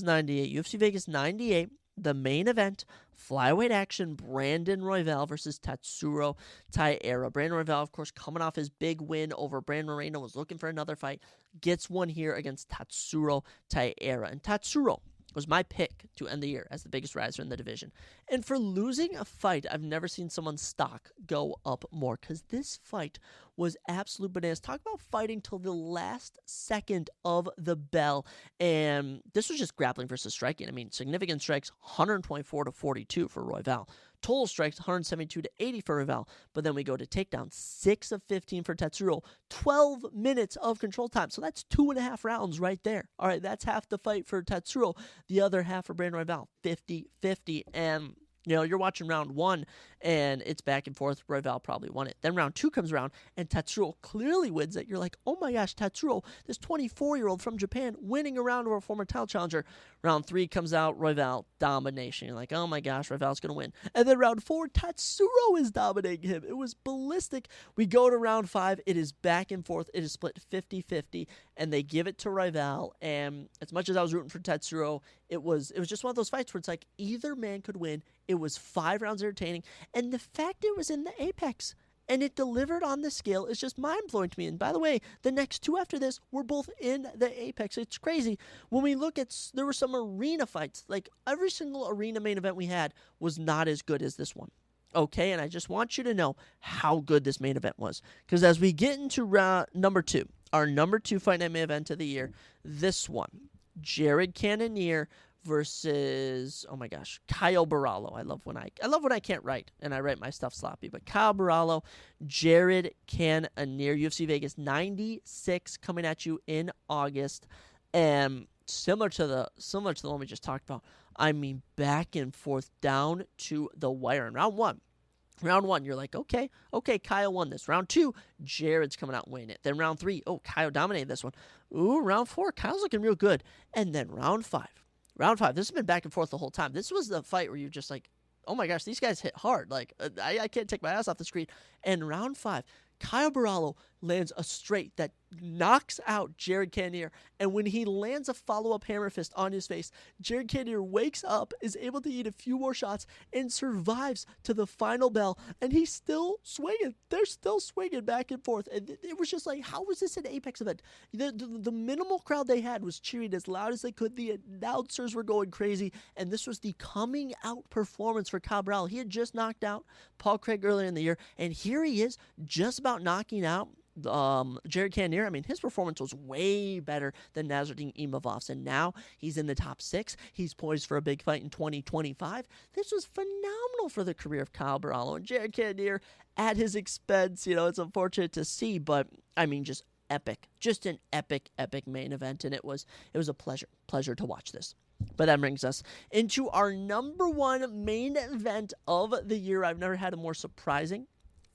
98. UFC Vegas 98. The main event, flyweight action, Brandon Royval versus Tatsuro Taira. Brandon Royval, of course, coming off his big win over Brandon Moreno, was looking for another fight, gets one here against Tatsuro Taira. And Tatsuro was my pick to end the year as the biggest riser in the division. And for losing a fight, I've never seen someone's stock go up more, because this fight was absolute bananas. Talk about fighting till the last second of the bell. And this was just grappling versus striking. I mean, significant strikes, 124-42 for Royval. Total strikes, 172-80 for Royval. But then we go to takedown, 6 of 15 for Tatsuro. 12 minutes of control time. So that's 2.5 rounds right there. All right, that's half the fight for Tatsuro. The other half for Brandon Royval, 50-50. And you know, you're watching round 1, and it's back and forth. Royval probably won it. Then round 2 comes around, and Tatsuro clearly wins it. You're like, oh my gosh, Tatsuro, this 24-year-old from Japan, winning a round over a former title challenger. Round 3 comes out, Royval, domination. You're like, oh my gosh, Royval's going to win. And then round 4, Tatsuro is dominating him. It was ballistic. We go to round 5. It is back and forth. It is split 50-50, and they give it to Royval. And as much as I was rooting for Tatsuro, it was just one of those fights where it's like either man could win. It was 5 rounds entertaining, and the fact it was in the apex and it delivered on the scale is just mind-blowing to me. And by the way, the next 2 after this were both in the apex. It's crazy. When we look at, there were some arena fights. Like, every single arena main event we had was not as good as this one. Okay, and I just want you to know how good this main event was. Because as we get into number 2, our number 2 fight night main event of the year, this one, Jared Cannonier versus, oh my gosh, Kyle Barallo. I love when I can't write and I write my stuff sloppy. But Kyle Barallo, Jared Cannonier, UFC Vegas 96 coming at you in August, and similar to the one we just talked about. I mean, back and forth down to the wire. In round one, you're like, okay, Kyle won this. Round 2, Jared's coming out and winning it. Then round 3, Kyle dominated this one. Ooh, round 4, Kyle's looking real good. And then round 5, this has been back and forth the whole time. This was the fight where you're just like, oh my gosh, these guys hit hard. Like, I can't take my ass off the screen. And round 5, Kyle Barallo lands a straight that knocks out Jared Cannonier. And when he lands a follow-up hammer fist on his face, Jared Cannonier wakes up, is able to eat a few more shots, and survives to the final bell. And he's still swinging. They're still swinging back and forth. And it was just like, how was this an Apex event? The minimal crowd they had was cheering as loud as they could. The announcers were going crazy. And this was the coming out performance for Cabral. He had just knocked out Paul Craig earlier in the year. And here he is, just about knocking out Jared Cannonier. I mean, his performance was way better than Nasruddin Imovov's, and now he's in the top 6. He's poised for a big fight in 2025. This was phenomenal for the career of Kyle Barallo, and Jared Cannonier at his expense. You know, it's unfortunate to see, but I mean, just epic, just an epic main event, and it was a pleasure to watch this. But that brings us into our number 1 main event of the year. I've never had a more surprising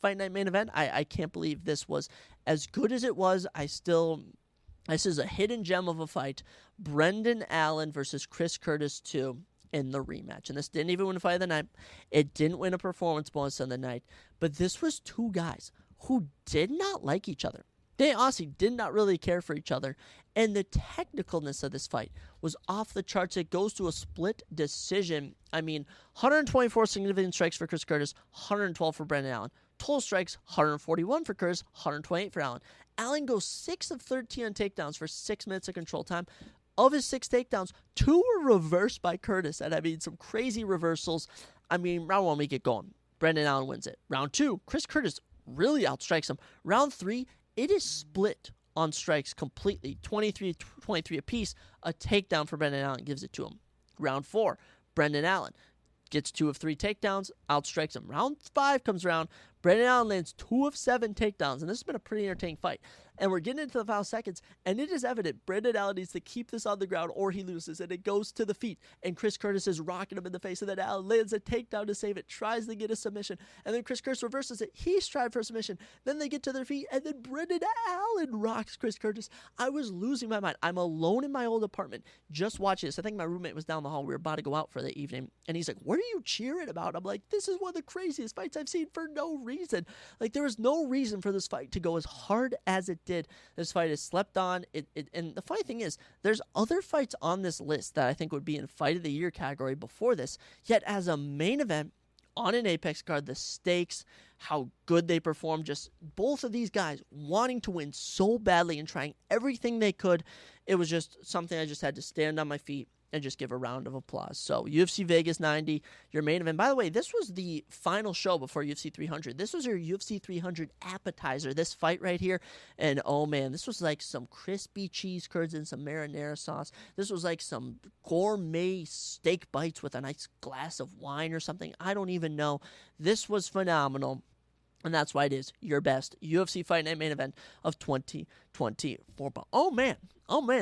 Fight Night main event. I can't believe this was as good as it was. This is a hidden gem of a fight. Brendan Allen versus Chris Curtis 2 in the rematch. And this didn't even win a fight of the night. It didn't win a performance bonus on the night. But this was 2 guys who did not like each other. They honestly did not really care for each other. And the technicalness of this fight was off the charts. It goes to a split decision. I mean, 124 significant strikes for Chris Curtis, 112 for Brendan Allen. Total strikes, 141 for Curtis, 128 for Allen. Allen goes 6 of 13 on takedowns for 6 minutes of control time. Of his 6 takedowns, 2 were reversed by Curtis. And I mean, some crazy reversals. I mean, round 1, we get going. Brendan Allen wins it. Round 2, Chris Curtis really outstrikes him. Round 3, it is split on strikes completely. 23-23 apiece. A takedown for Brendan Allen gives it to him. Round 4, Brendan Allen gets 2 of 3 takedowns, outstrikes him. Round 5 comes around. Brendan Allen lands 2 of 7 takedowns, and this has been a pretty entertaining fight. And we're getting into the final seconds, and it is evident Brendan Allen needs to keep this on the ground or he loses, and it goes to the feet. And Chris Curtis is rocking him in the face, and then Allen lands a takedown to save it, tries to get a submission, and then Chris Curtis reverses it. He strives for a submission. Then they get to their feet, and then Brendan Allen rocks Chris Curtis. I was losing my mind. I'm alone in my old apartment just watching this. I think my roommate was down the hall. We were about to go out for the evening, and he's like, "What are you cheering about?" I'm like, "This is one of the craziest fights I've seen for no reason." Like, there was no reason for this fight to go as hard as it did. This fight is slept on. And the funny thing is, there's other fights on this list that I think would be in Fight of the Year category before this. Yet, as a main event on an Apex card, the stakes, how good they performed, just both of these guys wanting to win so badly and trying everything they could. It was just something I just had to stand on my feet and just give a round of applause. So UFC Vegas 90, your main event. By the way, this was the final show before UFC 300. This was your UFC 300 appetizer, this fight right here. And oh man, this was like some crispy cheese curds and some marinara sauce. This was like some gourmet steak bites with a nice glass of wine or something. I don't even know. This was phenomenal. And that's why it is your best UFC Fight Night main event of 2024. But oh man,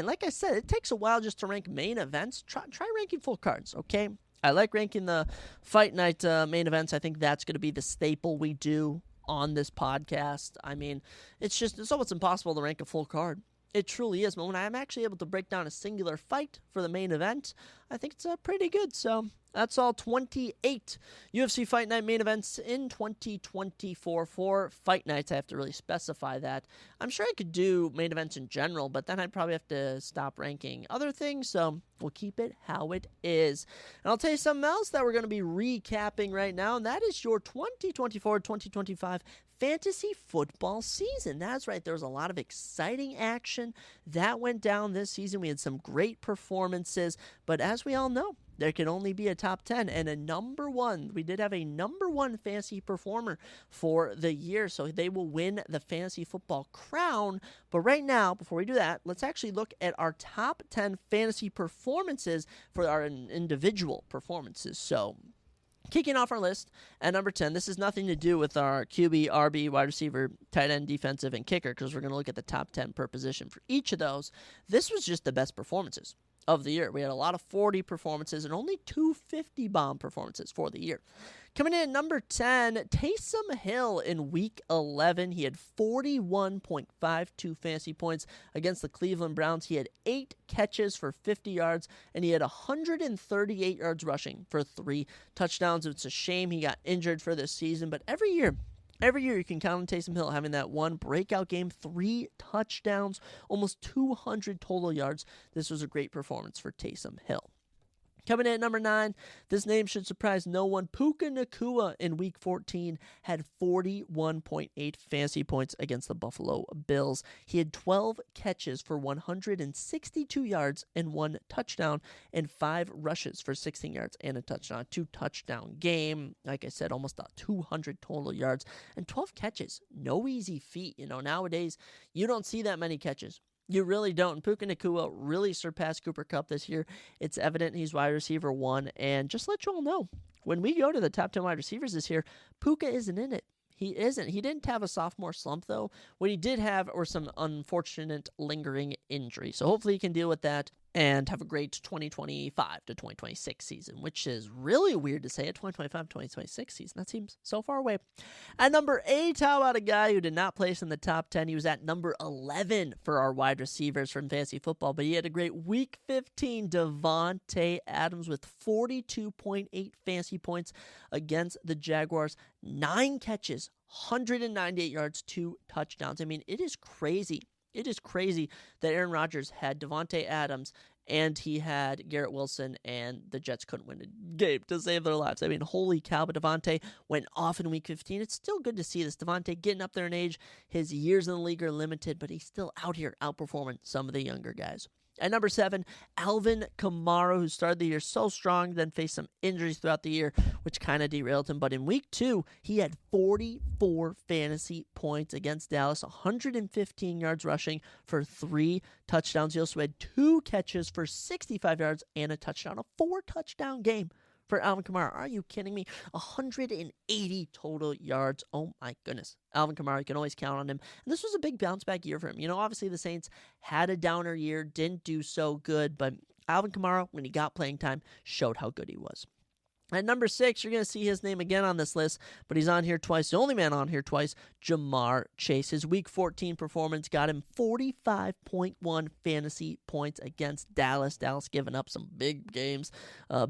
like I said, it takes a while just to rank main events. Try ranking full cards, okay? I like ranking the Fight Night main events. I think that's going to be the staple we do on this podcast. I mean, it's almost impossible to rank a full card. It truly is. But when I'm actually able to break down a singular fight for the main event, I think it's pretty good. So that's all 28 UFC Fight Night main events in 2024 for Fight Nights. I have to really specify that. I'm sure I could do main events in general, but then I'd probably have to stop ranking other things, so we'll keep it how it is. And I'll tell you something else that we're going to be recapping right now, and that is your 2024-2025 fantasy football season. That's right. There was a lot of exciting action that went down this season. We had some great performances, but as we all know, there can only be a top 10 and a number 1. We did have a number 1 fantasy performer for the year, so they will win the fantasy football crown. But right now, before we do that, let's actually look at our top 10 fantasy performances for our individual performances. So kicking off our list at number 10, this has nothing to do with our QB, RB, wide receiver, tight end, defensive, and kicker, because we're going to look at the top 10 per position for each of those. This was just the best performances of the year. We had a lot of 40 performances and only 2 50-bomb performances for the year. Coming in at number 10, Taysom Hill in Week 11. He had 41.52 fantasy points against the Cleveland Browns. He had 8 catches for 50 yards, and he had 138 yards rushing for 3 touchdowns. It's a shame he got injured for this season, but every year Every year you can count on Taysom Hill having that one breakout game, 3 touchdowns, almost 200 total yards. This was a great performance for Taysom Hill. Coming in at number 9, this name should surprise no one. Puka Nacua in Week 14 had 41.8 fantasy points against the Buffalo Bills. He had 12 catches for 162 yards and 1 touchdown, and 5 rushes for 16 yards and a touchdown. 2-touchdown game. Like I said, almost 200 total yards and 12 catches. No easy feat. Nowadays, you don't see that many catches. You really don't. Puka Nacua really surpassed Cooper Kupp this year. It's evident he's wide receiver 1. And just to let you all know, when we go to the top 10 wide receivers this year, Puka isn't in it. He isn't. He didn't have a sophomore slump, though. What he did have were some unfortunate lingering injuries. So hopefully he can deal with that and have a great 2025 to 2026 season, which is really weird to say, a 2025-2026 season. That seems so far away. At number 8, how about a guy who did not place in the top 10? He was at number 11 for our wide receivers from fantasy football, but he had a great Week 15, Davante Adams, with 42.8 fantasy points against the Jaguars. 9 catches, 198 yards, 2 touchdowns. I mean, it is crazy. It is crazy that Aaron Rodgers had Davante Adams and he had Garrett Wilson, and the Jets couldn't win a game to save their lives. I mean, holy cow, but Davante went off in Week 15. It's still good to see this. Davante getting up there in age. His years in the league are limited, but he's still out here outperforming some of the younger guys. At number 7, Alvin Kamara, who started the year so strong, then faced some injuries throughout the year, which kind of derailed him. But in Week 2, he had 44 fantasy points against Dallas, 115 yards rushing for 3 touchdowns. He also had 2 catches for 65 yards and a touchdown, a 4-touchdown game for Alvin Kamara. Are you kidding me? 180 total yards. Oh my goodness. Alvin Kamara, you can always count on him. And this was a big bounce back year for him. Obviously the Saints had a downer year, didn't do so good, but Alvin Kamara, when he got playing time, showed how good he was. At number 6, you're going to see his name again on this list, but he's on here twice. The only man on here twice, Jamar Chase. His Week 14 performance got him 45.1 fantasy points against Dallas. Dallas giving up some big games,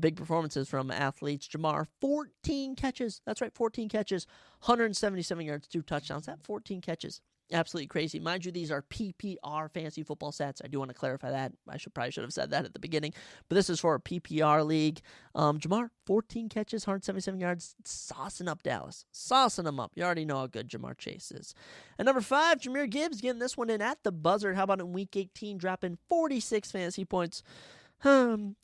big performances from athletes. Jamar, 14 catches. That's right, 14 catches, 177 yards, 2 touchdowns. That 14 catches. Absolutely crazy. Mind you, these are PPR fantasy football stats. I do want to clarify that. I probably should have said that at the beginning. But this is for a PPR league. Jamar, 14 catches, 177 yards, saucing up Dallas. Saucing them up. You already know how good Jamar Chase is. At number 5, Jahmyr Gibbs getting this one in at the buzzer. How about in Week 18, dropping 46 fantasy points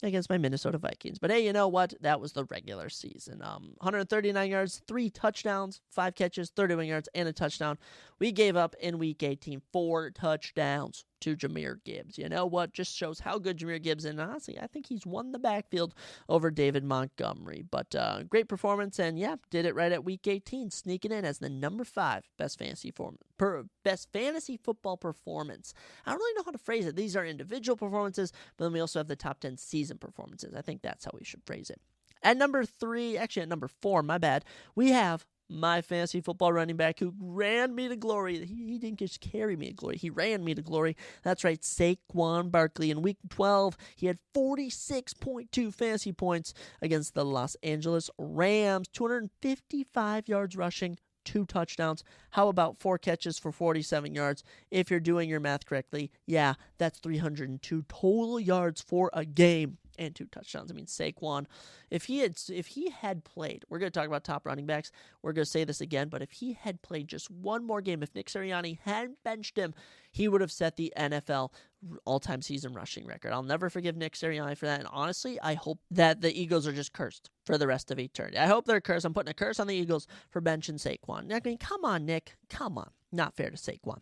against my Minnesota Vikings. But hey, you know what? That was the regular season. 139 yards, 3 touchdowns, 5 catches, 31 yards, and a touchdown. We gave up in Week 18 4 touchdowns to Jahmyr Gibbs. You know what? Just shows how good Jahmyr Gibbs is. And honestly, I think he's won the backfield over David Montgomery. But great performance, and yeah, did it right at Week 18, sneaking in as the number 5 best fantasy football performance. I don't really know how to phrase it. These are individual performances, but then we also have the top 10 season performances. I think that's how we should phrase it. At number 4, my bad, we have my fantasy football running back who ran me to glory. He didn't just carry me to glory. He ran me to glory. That's right, Saquon Barkley. In Week 12, he had 46.2 fantasy points against the Los Angeles Rams, 255 yards rushing, 2 touchdowns. How about 4 catches for 47 yards? If you're doing your math correctly, yeah, that's 302 total yards for a game. And 2 touchdowns. I mean, Saquon, if he had played, we're going to talk about top running backs. We're going to say this again, but if he had played just one more game, if Nick Sirianni hadn't benched him, he would have set the NFL all-time season rushing record. I'll never forgive Nick Sirianni for that. And honestly, I hope that the Eagles are just cursed for the rest of eternity. I hope they're cursed. I'm putting a curse on the Eagles for benching Saquon. I mean, come on, Nick. Come on. Not fair to Saquon.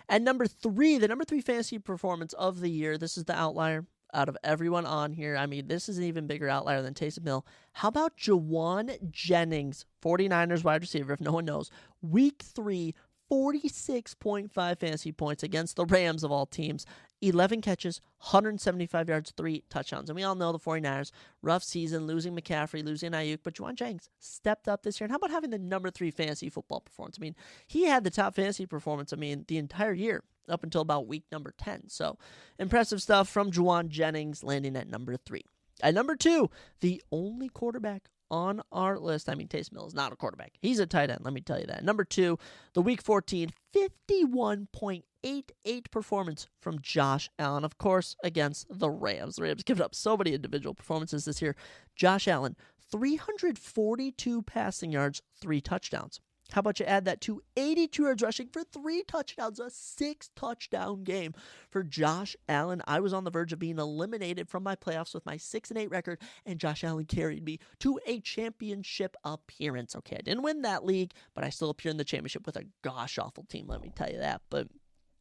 At number 3, the number 3 fantasy performance of the year, this is the outlier out of everyone on here. I mean, this is an even bigger outlier than Taysom Hill. How about Jawan Jennings, 49ers wide receiver, if no one knows. Week 3, 46.5 fantasy points against the Rams of all teams. 11 catches, 175 yards, 3 touchdowns. And we all know the 49ers, rough season, losing McCaffrey, losing Ayuk, but Jawan Jennings stepped up this year. And how about having the number 3 fantasy football performance? I mean, he had the top fantasy performance, the entire year, up until about week number 10. So impressive stuff from Jawan Jennings, landing at number 3. At number 2, the only quarterback on our list. I mean, Taysom Hill is not a quarterback. He's a tight end, let me tell you that. Number 2, the Week 14, 51.88 performance from Josh Allen, of course, against the Rams. The Rams given up so many individual performances this year. Josh Allen, 342 passing yards, 3 touchdowns. How about you add that to 82 yards rushing for 3 touchdowns, a 6-touchdown game for Josh Allen. I was on the verge of being eliminated from my playoffs with my 6-8 record, and Josh Allen carried me to a championship appearance. Okay, I didn't win that league, but I still appeared in the championship with a gosh-awful team, let me tell you that. But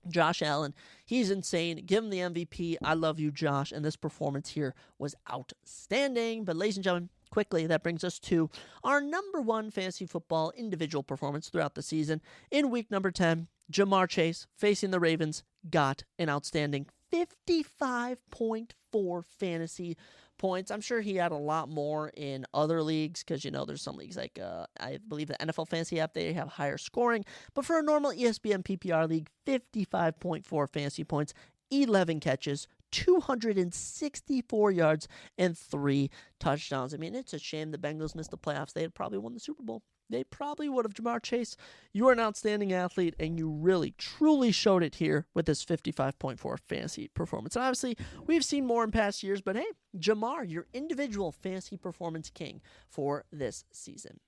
Josh Allen, he's insane. Give him the MVP. I love you, Josh, and this performance here was outstanding. But ladies and gentlemen, quickly, that brings us to our number 1 fantasy football individual performance throughout the season. In week number 10, Jamar Chase, facing the Ravens, got an outstanding 55.4 fantasy points. I'm sure he had a lot more in other leagues because, there's some leagues like, I believe the NFL Fantasy app, they have higher scoring. But for a normal ESPN PPR league, 55.4 fantasy points, 11 catches, 264 yards, and 3 touchdowns. I mean, it's a shame the Bengals missed the playoffs. They had probably won the Super Bowl. They probably would have. Jamar Chase, you are an outstanding athlete, and you really, truly showed it here with this 55.4 fantasy performance. And obviously, we've seen more in past years, but hey, Jamar, your individual fantasy performance king for this season.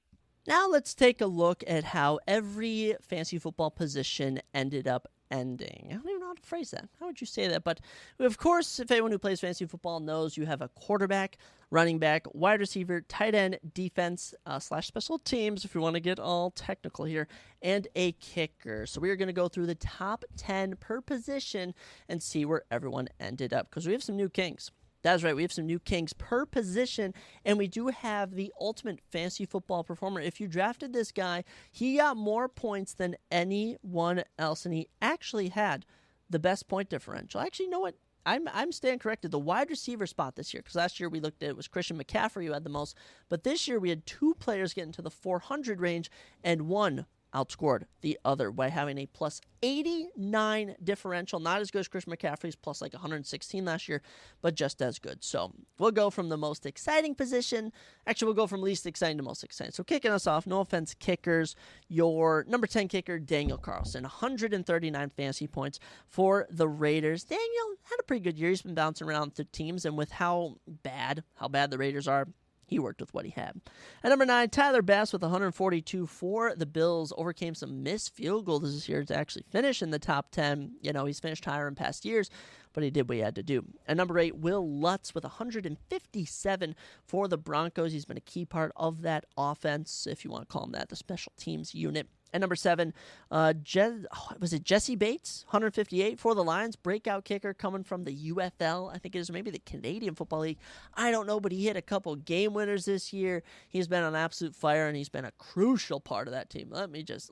Now let's take a look at how every fantasy football position ended up ending. I don't even know how to phrase that. How would you say that? But of course, if anyone who plays fantasy football knows, you have a quarterback, running back, wide receiver, tight end, defense / special teams, if you want to get all technical here, and a kicker. So we are going to go through the top 10 per position and see where everyone ended up, because we have some new kings. That's right, we have some new kings per position, and we do have the ultimate fantasy football performer. If you drafted this guy, he got more points than anyone else, and he actually had the best point differential. Actually, you know what? I'm staying corrected. The wide receiver spot this year, because last year we looked at it was Christian McCaffrey who had the most, but this year we had 2 players get into the 400 range, and one outscored the other by having a plus 89 differential. Not as good as Christian McCaffrey's plus like 116 last year, but just as good. So we'll go from the most exciting position. Actually, we'll go from least exciting to most exciting. So kicking us off, no offense, kickers. Your number 10 kicker, Daniel Carlson, 139 fantasy points for the Raiders. Daniel had a pretty good year. He's been bouncing around the teams, and with how bad the Raiders are, he worked with what he had. At number 9, Tyler Bass with 142 for the Bills. Overcame some missed field goals this year to actually finish in the top 10. He's finished higher in past years, but he did what he had to do. At number 8, Will Lutz with 157 for the Broncos. He's been a key part of that offense, if you want to call him that, the special teams unit. At number 7, was it Jesse Bates? 158 for the Lions. Breakout kicker coming from the UFL. I think it is maybe the Canadian Football League. I don't know, but he hit a couple game winners this year. He's been on absolute fire, and he's been a crucial part of that team. Let me just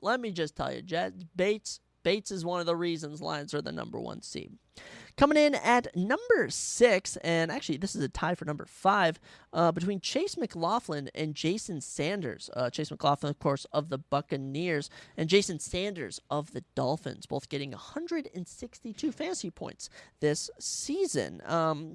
tell you, Bates is one of the reasons Lions are the number 1 seed. Coming in at number 6, and actually this is a tie for number 5, between Chase McLaughlin and Jason Sanders. Chase McLaughlin, of course, of the Buccaneers, and Jason Sanders of the Dolphins, both getting 162 fantasy points this season.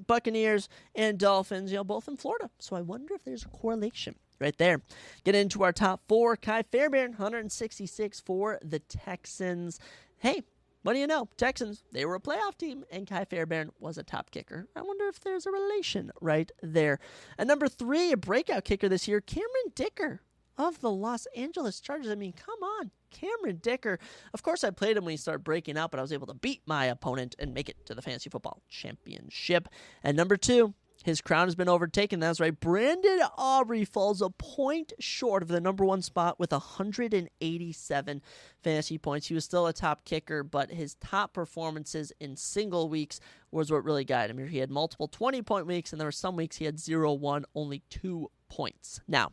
Buccaneers and Dolphins, both in Florida, so I wonder if there's a correlation right there. Get into our top 4. Kai Fairbairn, 166 for the Texans. Hey, what do you know? Texans, they were a playoff team, and Kai Fairbairn was a top kicker. I wonder if there's a relation right there. At number 3, a breakout kicker this year, Cameron Dicker of the Los Angeles Chargers. I mean, come on, Cameron Dicker. Of course, I played him when he started breaking out, but I was able to beat my opponent and make it to the Fantasy Football Championship. At number 2, his crown has been overtaken. That's right. Brandon Aubrey falls a point short of the number 1 spot with 187 fantasy points. He was still a top kicker, but his top performances in single weeks was what really guided him. He had multiple 20-point weeks, and there were some weeks he had 0-1, only 2 points. Now,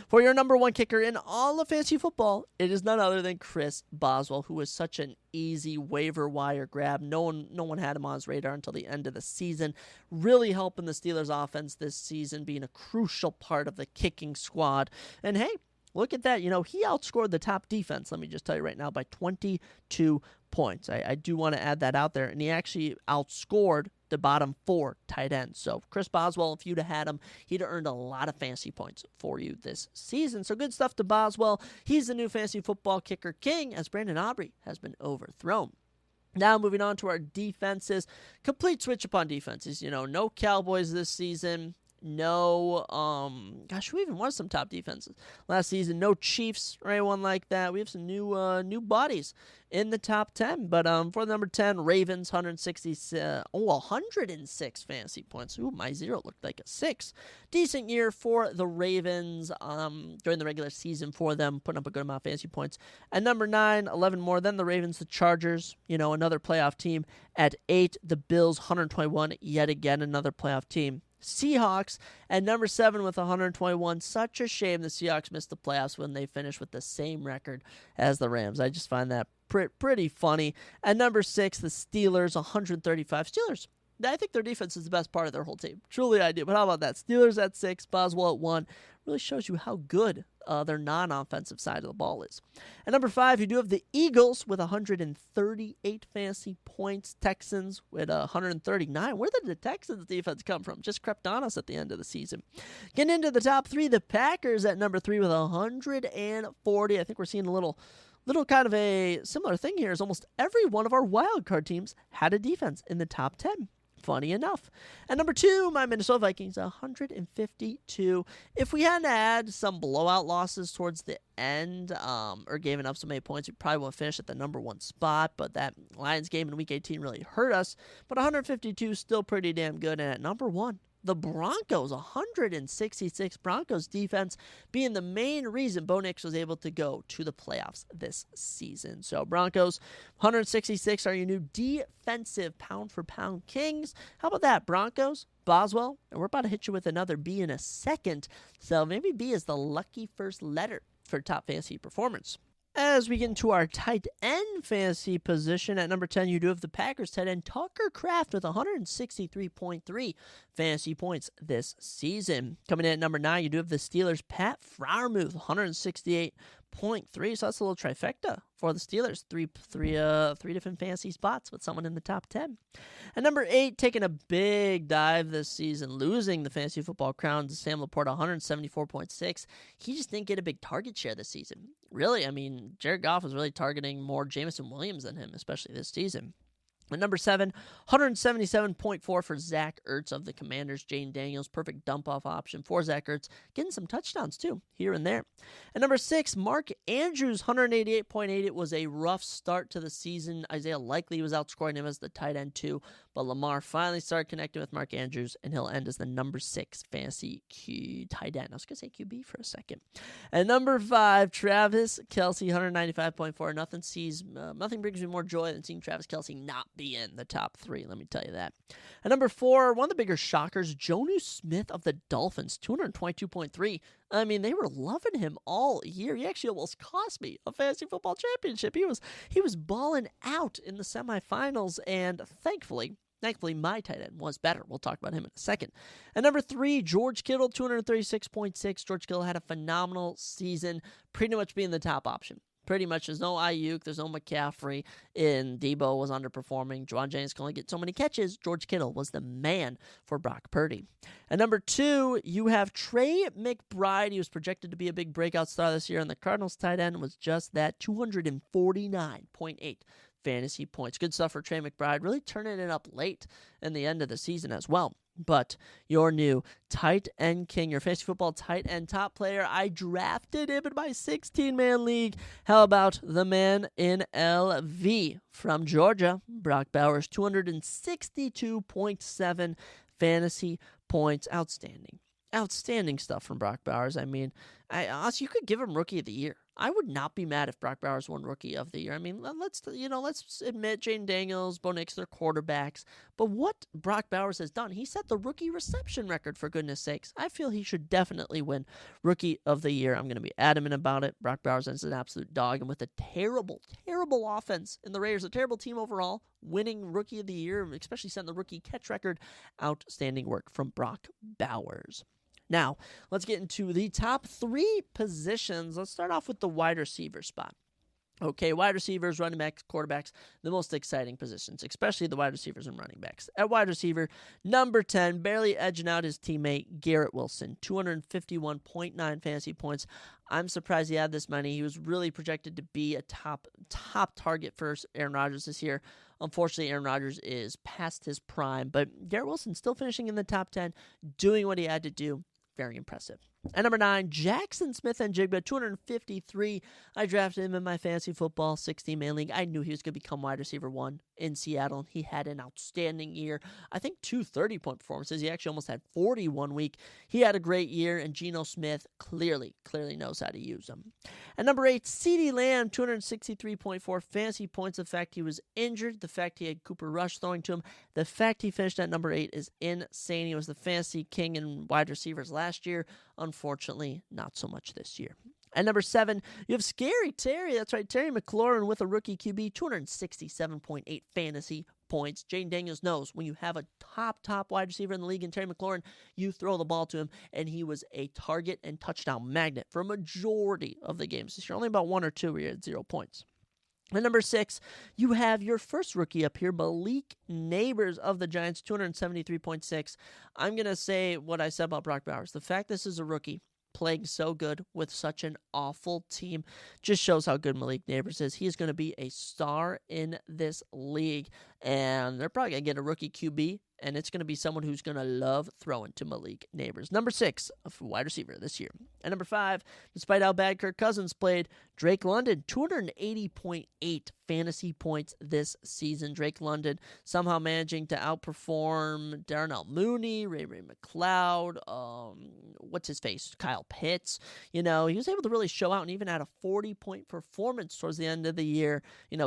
for your number 1 kicker in all of fantasy football, it is none other than Chris Boswell, who was such an easy waiver wire grab. No one had him on his radar until the end of the season. Really helping the Steelers' offense this season, being a crucial part of the kicking squad. And hey, look at that. He outscored the top defense, let me just tell you right now, by 22 points. I do want to add that out there. And he actually outscored the bottom 4 tight ends. So Chris Boswell, if you'd have had him, he'd have earned a lot of fantasy points for you this season. So good stuff to Boswell. He's the new fantasy football kicker king, as Brandon Aubrey has been overthrown. Now moving on to our defenses. Complete switch up on defenses. No Cowboys this season. No, who even was some top defenses last season? No Chiefs or anyone like that. We have some new bodies in the top 10. But for the number 10, Ravens, 106 fantasy points. Ooh, my 0 looked like a 6. Decent year for the Ravens during the regular season for them, putting up a good amount of fantasy points. At number 9, 11 more than the Ravens, the Chargers, another playoff team. At 8, the Bills, 121, yet again another playoff team. Seahawks at number 7 with 121. Such a shame the Seahawks missed the playoffs when they finished with the same record as the Rams. I just find that pretty funny. At number 6, the Steelers, 135. Steelers, I think their defense is the best part of their whole team. Truly I do. But how about that? Steelers at 6, Boswell at 1. Really shows you how good their non-offensive side of the ball is. At number 5, you do have the Eagles with 138 fantasy points. Texans with 139. Where did the Texans defense come from? Just crept on us at the end of the season. Getting into the top 3, the Packers at number 3 with 140. I think we're seeing a little kind of a similar thing here, is almost every one of our wild card teams had a defense in the top 10. Funny enough. At number 2, my Minnesota Vikings, 152. If we hadn't had some blowout losses towards the end, or given up so many points, we probably won't finish at the number 1 spot, but that Lions game in Week 18 really hurt us. But 152 is still pretty damn good. And at number 1, the Broncos, 166. Broncos defense being the main reason Bo Nix was able to go to the playoffs this season. So Broncos, 166 are your new defensive pound-for-pound kings. How about that, Broncos, Boswell? And we're about to hit you with another B in a second. So maybe B is the lucky first letter for top fantasy performance. As we get into our tight end fantasy position, at number 10, you do have the Packers tight end Tucker Kraft with 163.3 fantasy points this season. Coming in at number 9, you do have the Steelers' Pat Freiermuth, 168.3. So that's a little trifecta for the Steelers. Three different fantasy spots with someone in the top 10. At number 8, taking a big dive this season, losing the fantasy football crown to Sam Laporta, 174.6. He just didn't get a big target share this season. Really, Jared Goff was really targeting more Jameson Williams than him, especially this season. At number 7, 177.4 for Zach Ertz of the Commanders. Jane Daniels, perfect dump-off option for Zach Ertz. Getting some touchdowns, too, here and there. At number 6, Mark Andrews, 188.8. It was a rough start to the season. Isaiah Likely was outscoring him as the tight end, too. But Lamar finally started connecting with Mark Andrews, and he'll end as the number 6 fantasy tight end. I was going to say QB for a second. At number 5, Travis Kelce, 195.4. Nothing brings me more joy than seeing Travis Kelce not be in the top 3, let me tell you that. At number 4, one of the bigger shockers, Jonnu Smith of the Dolphins, 222.3. They were loving him all year. He actually almost cost me a fantasy football championship. He was balling out in the semifinals, and thankfully, my tight end was better. We'll talk about him in a second. At number 3, George Kittle, 236.6. George Kittle had a phenomenal season, pretty much being the top option. Pretty much, there's no Ayuk, there's no McCaffrey, and Debo was underperforming. Juwan Jennings can only get so many catches. George Kittle was the man for Brock Purdy. At number 2, you have Trey McBride. He was projected to be a big breakout star this year, and the Cardinals tight end was just that, 249.8 fantasy points. Good stuff for Trey McBride, really turning it up late in the end of the season as well. But your new tight end king, your fantasy football tight end top player, I drafted him in my 16-man league. How about the man in LV from Georgia, Brock Bowers, 262.7 fantasy points. Outstanding stuff from Brock Bowers. You could give him Rookie of the Year. I would not be mad if Brock Bowers won Rookie of the Year. Let's admit Jane Daniels, Bo Nix, they're quarterbacks. But what Brock Bowers has done, he set the rookie reception record, for goodness sakes. I feel he should definitely win Rookie of the Year. I'm going to be adamant about it. Brock Bowers is an absolute dog, and with a terrible offense in the Raiders, a terrible team overall, winning Rookie of the Year, especially setting the rookie catch record, outstanding work from Brock Bowers. Now, let's get into the top 3 positions. Let's start off with the wide receiver spot. Okay, wide receivers, running backs, quarterbacks, the most exciting positions, especially the wide receivers and running backs. At wide receiver, number 10, barely edging out his teammate Garrett Wilson, 251.9 fantasy points. I'm surprised he had this many. He was really projected to be a top target for Aaron Rodgers this year. Unfortunately, Aaron Rodgers is past his prime, but Garrett Wilson still finishing in the top 10, doing what he had to do. Very impressive. At number 9, Jackson Smith-Njigba, 253. I drafted him in my fantasy football 16-man league. I knew he was going to become wide receiver 1 in Seattle. He had an outstanding year. I think 2 30-point performances. He actually almost had 40 one week. He had a great year, and Geno Smith clearly knows how to use him. At number 8, CeeDee Lamb, 263.4 fantasy points. The fact he was injured, the fact he had Cooper Rush throwing to him, the fact he finished at number 8 is insane. He was the fantasy king in wide receivers last year. Unfortunately, not so much this year. At number 7, you have Scary Terry. That's right, Terry McLaurin with a rookie QB, 267.8 fantasy points. Jaden Daniels knows when you have a top wide receiver in the league in Terry McLaurin, you throw the ball to him, and he was a target and touchdown magnet for a majority of the games this year. Only about 1 or 2 where he had 0 points. At number 6, you have your first rookie up here, Malik Neighbors of the Giants, 273.6. I'm going to say what I said about Brock Bowers. The fact this is a rookie playing so good with such an awful team just shows how good Malik Neighbors is. He is going to be a star in this league, and they're probably going to get a rookie QB, and it's going to be someone who's going to love throwing to Malik Neighbors. Number 6, a wide receiver this year. And number 5, despite how bad Kirk Cousins played, Drake London, 280.8 fantasy points this season. Drake London somehow managing to outperform Darnell Mooney, Ray McLeod, Kyle Pitts. He was able to really show out and even had a 40-point performance towards the end of the year.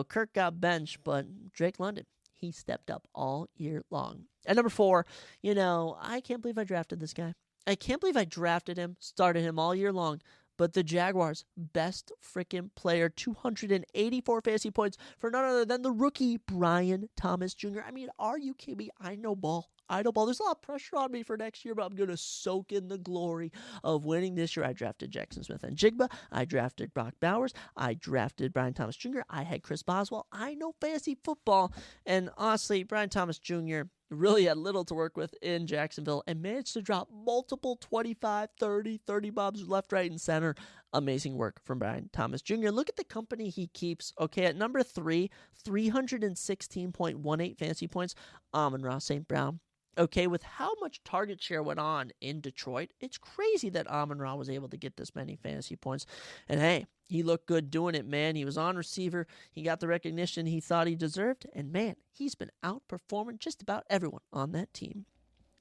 Kirk got benched, but Drake London, he stepped up all year long. At number 4, I can't believe I drafted this guy. I can't believe I drafted him, started him all year long. But the Jaguars' best freaking player, 284 fantasy points for none other than the rookie, Brian Thomas Jr. I mean, are you kidding me? I know ball. There's a lot of pressure on me for next year, but I'm going to soak in the glory of winning this year. I drafted Jackson Smith-Njigba. I drafted Brock Bowers. I drafted Brian Thomas Jr. I had Chris Boswell. I know fantasy football. And honestly, Brian Thomas Jr. really had little to work with in Jacksonville and managed to drop multiple 25, 30 bombs left, right, and center. Amazing work from Brian Thomas Jr. Look at the company he keeps. Okay, at number 3, 316.18 fantasy points, Amon-Ra St. Brown. Okay, with how much target share went on in Detroit, it's crazy that Amon-Ra was able to get this many fantasy points. And hey, he looked good doing it, man. He was on receiver. He got the recognition he thought he deserved. And man, he's been outperforming just about everyone on that team.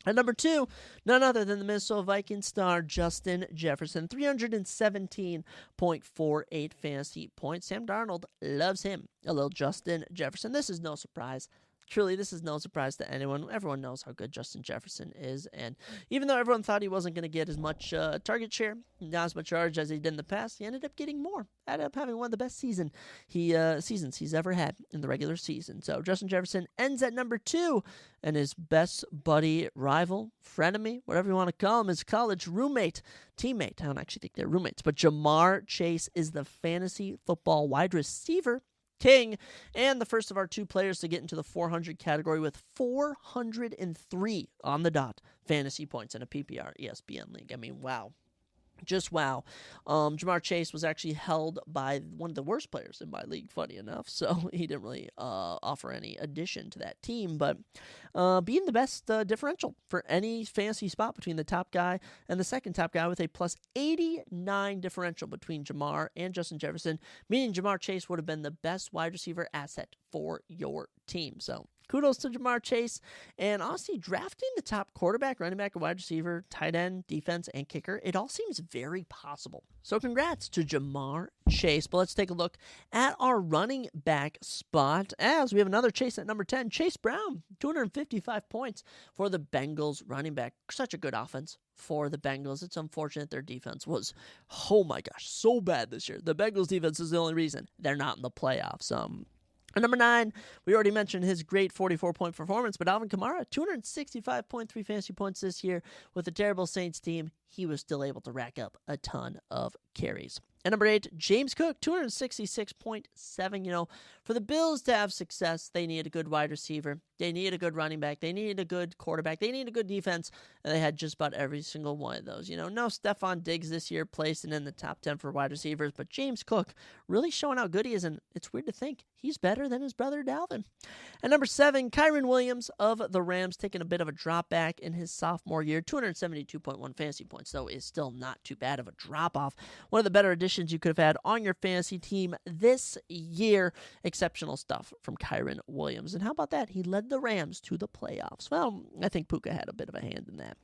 At number 2, none other than the Minnesota Vikings star Justin Jefferson, 317.48 fantasy points. Sam Darnold loves him, a little Justin Jefferson. This is no surprise. Truly, this is no surprise to anyone. Everyone knows how good Justin Jefferson is, and even though everyone thought he wasn't going to get as much target share, not as much yards as he did in the past, he ended up getting more. Ended up having one of the best seasons he's ever had in the regular season. So Justin Jefferson ends at number 2, and his best buddy, rival, frenemy, whatever you want to call him, his college roommate, teammate. I don't actually think they're roommates, but Jamar Chase is the fantasy football wide receiver king, and the first of our 2 players to get into the 400 category with 403 on the dot fantasy points in a PPR ESPN league. I mean, wow. Just wow. Jamar Chase was actually held by one of the worst players in my league, funny enough, so he didn't really offer any addition to that team, but being the best differential for any fantasy spot between the top guy and the second top guy with a plus 89 differential between Jamar and Justin Jefferson, meaning Jamar Chase would have been the best wide receiver asset for your team. So kudos to Jamar Chase, and honestly, drafting the top quarterback, running back, and wide receiver, tight end, defense, and kicker, it all seems very possible. So congrats to Jamar Chase. But let's take a look at our running back spot, as we have another Chase at number 10, Chase Brown, 255 points for the Bengals running back. Such a good offense for the Bengals. It's unfortunate their defense was, oh my gosh, so bad this year. The Bengals defense is the only reason they're not in the playoffs. At number 9, we already mentioned his great 44-point performance, but Alvin Kamara, 265.3 fantasy points this year. With a terrible Saints team, he was still able to rack up a ton of carries. And number 8, James Cook, 266.7. For the Bills to have success, they need a good wide receiver. They need a good running back. They need a good quarterback. They need a good defense. And they had just about every single one of those. No Stephon Diggs this year placing in the top 10 for wide receivers, but James Cook really showing how good he is. And it's weird to think he's better than his brother Dalvin. And number 7, Kyren Williams of the Rams taking a bit of a drop back in his sophomore year. 272.1 fantasy points, though, is still not too bad of a drop off. One of the better additions you could have had on your fantasy team this year. Exceptional stuff from Kyren Williams. And how about that? He led the Rams to the playoffs. Well, I think Puka had a bit of a hand in that.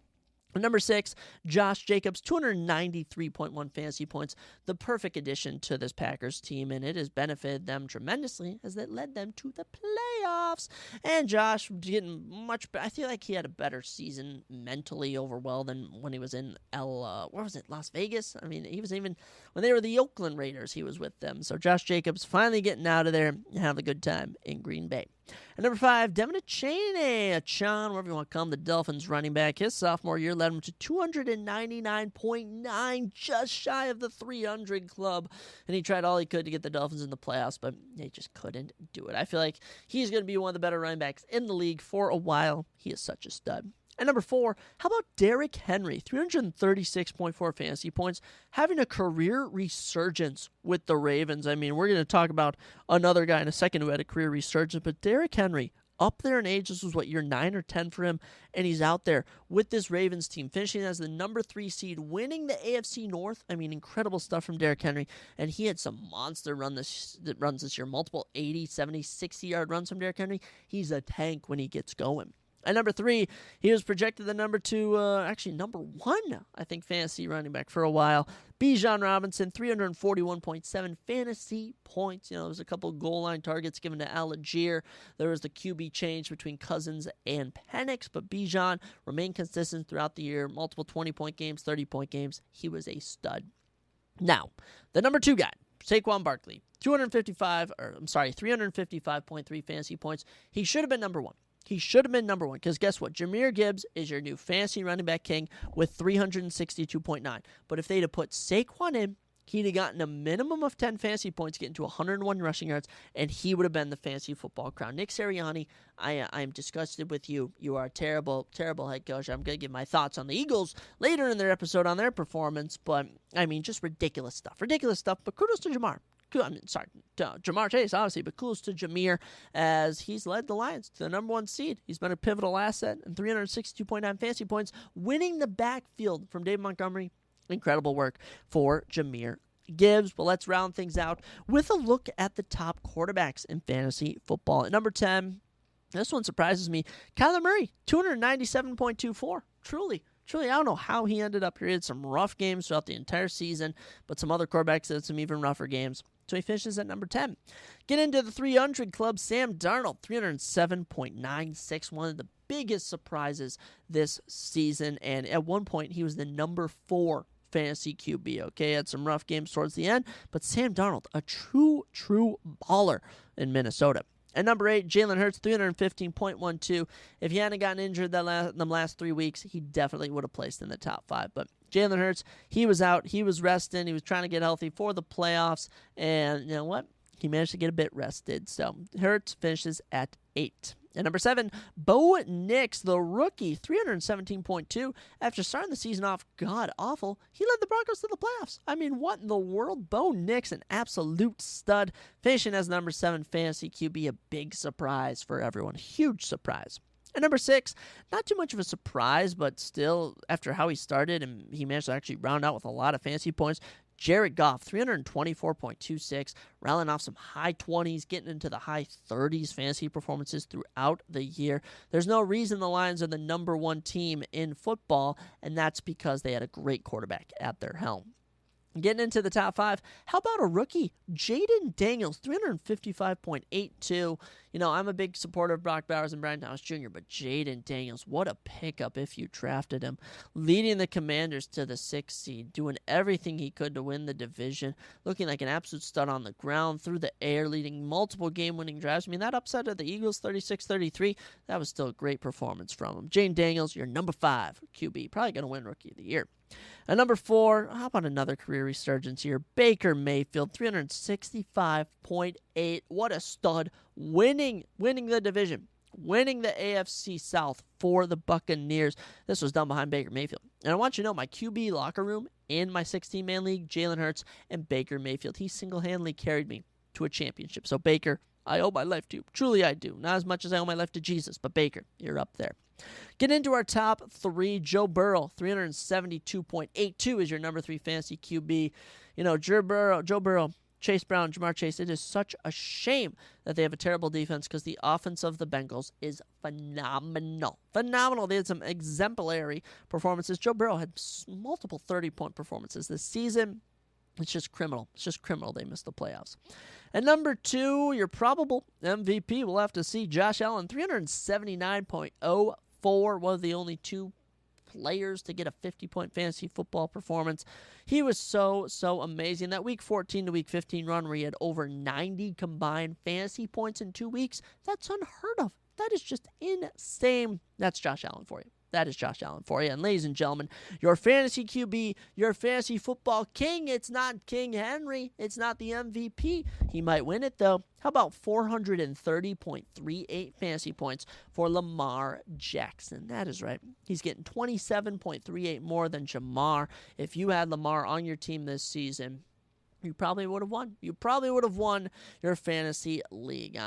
Number 6, Josh Jacobs, 293.1 fantasy points, the perfect addition to this Packers team, and it has benefited them tremendously as it led them to the playoffs. And Josh getting much better. I feel like he had a better season mentally overall than when he was in Las Vegas? I mean, he was even, when they were the Oakland Raiders, he was with them. So Josh Jacobs finally getting out of there and having a good time in Green Bay. And number 5, Devin Achane, whatever you want to call him, the Dolphins running back. His sophomore year led him to 299.9, just shy of the 300 club. And he tried all he could to get the Dolphins in the playoffs, but they just couldn't do it. I feel like he's going to be one of the better running backs in the league for a while. He is such a stud. And number 4, how about Derrick Henry, 336.4 fantasy points, having a career resurgence with the Ravens. I mean, we're going to talk about another guy in a second who had a career resurgence, but Derrick Henry, up there in age, this was year 9 or 10 for him, and he's out there with this Ravens team, finishing as the number 3 seed, winning the AFC North. I mean, incredible stuff from Derrick Henry, and he had some monster runs this year, multiple 80, 70, 60-yard runs from Derrick Henry. He's a tank when he gets going. At number 3, he was projected the number 1, I think, fantasy running back for a while. Bijan Robinson, 341.7 fantasy points. There was a couple goal line targets given to Algier. There was the QB change between Cousins and Penix, but Bijan remained consistent throughout the year. Multiple 20-point games, 30-point games. He was a stud. Now, the number 2 guy, Saquon Barkley, 355.3 fantasy points. He should have been number 1. He should have been number 1 because guess what? Jahmyr Gibbs is your new fantasy running back king with 362.9. But if they'd have put Saquon in, he'd have gotten a minimum of 10 fantasy points, getting to 101 rushing yards, and he would have been the fantasy football crown. Nick Sirianni, I am disgusted with you. You are a terrible, terrible head coach. I'm going to give my thoughts on the Eagles later in their episode on their performance, but, I mean, just ridiculous stuff. Ridiculous stuff, but kudos to Jamar. Jamar Chase, obviously, but kudos to Jahmyr as he's led the Lions to the number 1 seed. He's been a pivotal asset and 362.9 fantasy points, winning the backfield from David Montgomery. Incredible work for Jahmyr Gibbs. But let's round things out with a look at the top quarterbacks in fantasy football. At number 10, this one surprises me. Kyler Murray, 297.24. Truly, I don't know how he ended up here. He had some rough games throughout the entire season, but some other quarterbacks had some even rougher games. So he finishes at number 10. Get into the 300 club, Sam Darnold, 307.96, one of the biggest surprises this season. And at one point, he was the number 4 fantasy QB, okay? Had some rough games towards the end, but Sam Darnold, a true baller in Minnesota. At number 8, Jalen Hurts, 315.12. If he hadn't gotten injured the last 3 weeks, he definitely would have placed in the top 5. But Jalen Hurts, he was out. He was resting. He was trying to get healthy for the playoffs. And you know what? He managed to get a bit rested. So Hurts finishes at 8. At number 7, Bo Nix, the rookie, 317.2. After starting the season off god-awful, he led the Broncos to the playoffs. I mean, what in the world? Bo Nix, an absolute stud, finishing as number 7 fantasy QB, a big surprise for everyone. Huge surprise. At number 6, not too much of a surprise, but still, after how he started, and he managed to actually round out with a lot of fantasy points, Jared Goff, 324.26, rallying off some high 20s, getting into the high 30s fantasy performances throughout the year. There's no reason the Lions are the number 1 team in football, and that's because they had a great quarterback at their helm. Getting into the top 5, how about a rookie? Jaden Daniels, 355.82. I'm a big supporter of Brock Bowers and Brian Thomas Jr., but Jaden Daniels, what a pickup if you drafted him. Leading the Commanders to the 6th seed, doing everything he could to win the division, looking like an absolute stud on the ground, through the air, leading multiple game-winning drives. I mean, that upset of the Eagles 36-33, that was still a great performance from him. Jaden Daniels, your number 5 QB, probably going to win Rookie of the Year. At number 4, how about another career resurgence here? Baker Mayfield, 365.8. What a stud. Winning the division. Winning the AFC South for the Buccaneers. This was done behind Baker Mayfield. And I want you to know my QB locker room in my 16-man league, Jalen Hurts and Baker Mayfield. He single-handedly carried me to a championship. So Baker, I owe my life to you. Truly I do. Not as much as I owe my life to Jesus, but Baker, you're up there. Get into our top 3. Joe Burrow, 372.82 is your number 3 fantasy QB. Joe Burrow, Chase Brown, Jamar Chase. It is such a shame that they have a terrible defense because the offense of the Bengals is phenomenal. Phenomenal. They had some exemplary performances. Joe Burrow had multiple 30-point performances this season. It's just criminal. They missed the playoffs. At number 2, your probable MVP, we'll have to see. Josh Allen, 379.04. One of the only 2 players to get a 50-point fantasy football performance. He was so amazing. That week 14 to week 15 run where he had over 90 combined fantasy points in 2 weeks, that's unheard of. That is just insane. That's Josh Allen for you. That is Josh Allen for you. And ladies and gentlemen, your fantasy QB, your fantasy football king, it's not King Henry. It's not the MVP. He might win it, though. How about 430.38 fantasy points for Lamar Jackson? That is right. He's getting 27.38 more than Jamar. If you had Lamar on your team this season, you probably would have won. You probably would have won your fantasy league.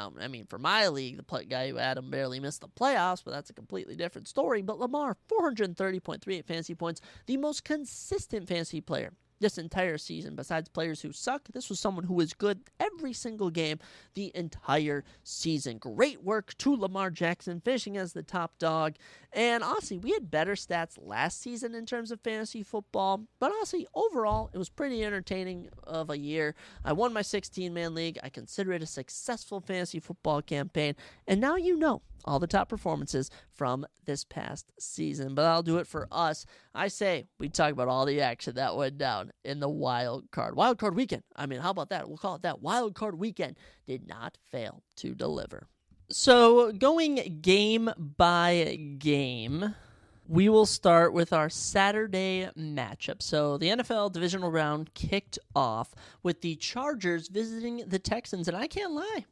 For my league, the guy who had him barely missed the playoffs, but that's a completely different story. But Lamar, 430.38 fantasy points, the most consistent fantasy player this entire season. Besides players who suck, this was someone who was good every single game the entire season. Great work to Lamar Jackson, finishing as the top dog. And honestly, we had better stats last season in terms of fantasy football. But honestly, overall, it was pretty entertaining of a year. I won my 16-man league. I consider it a successful fantasy football campaign. And now you know all the top performances from this past season. But that'll do it for us. I say we talk about all the action that went down in the wild card weekend. How about that? We'll call it that. Wild card weekend did not fail to deliver. So going game by game, we will start with our Saturday matchup. So the NFL divisional round kicked off with the Chargers visiting the Texans, and I can't lie.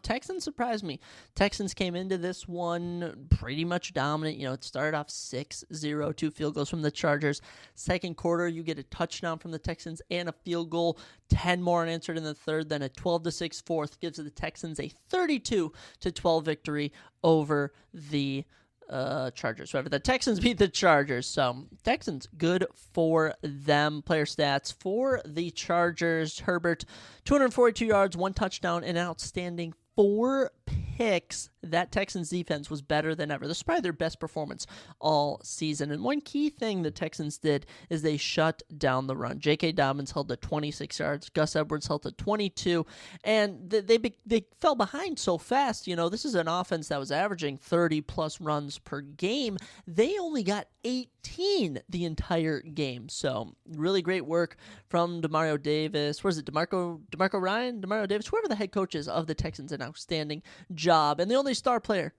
Texans surprised me. Texans came into this one pretty much dominant. It started off 6-0, 2 field goals from the Chargers. Second quarter, you get a touchdown from the Texans and a field goal. 10 more unanswered in the third, then a 12-6 fourth gives the Texans a 32-12 victory over the Chargers. Whatever. The Texans beat the Chargers. So Texans, good for them. Player stats for the Chargers: Herbert, 242 yards, 1 touchdown, and an outstanding 4 picks. That Texans defense was better than ever. This is probably their best performance all season. And one key thing the Texans did is they shut down the run. J.K. Dobbins held to 26 yards. Gus Edwards held to 22. And they fell behind so fast. This is an offense that was averaging 30-plus runs per game. They only got 18 the entire game. So really great work from DeMario Davis. Where's it? DeMarco Ryan? DeMario Davis? Whoever the head coach is of the Texans, an outstanding job. And the only star player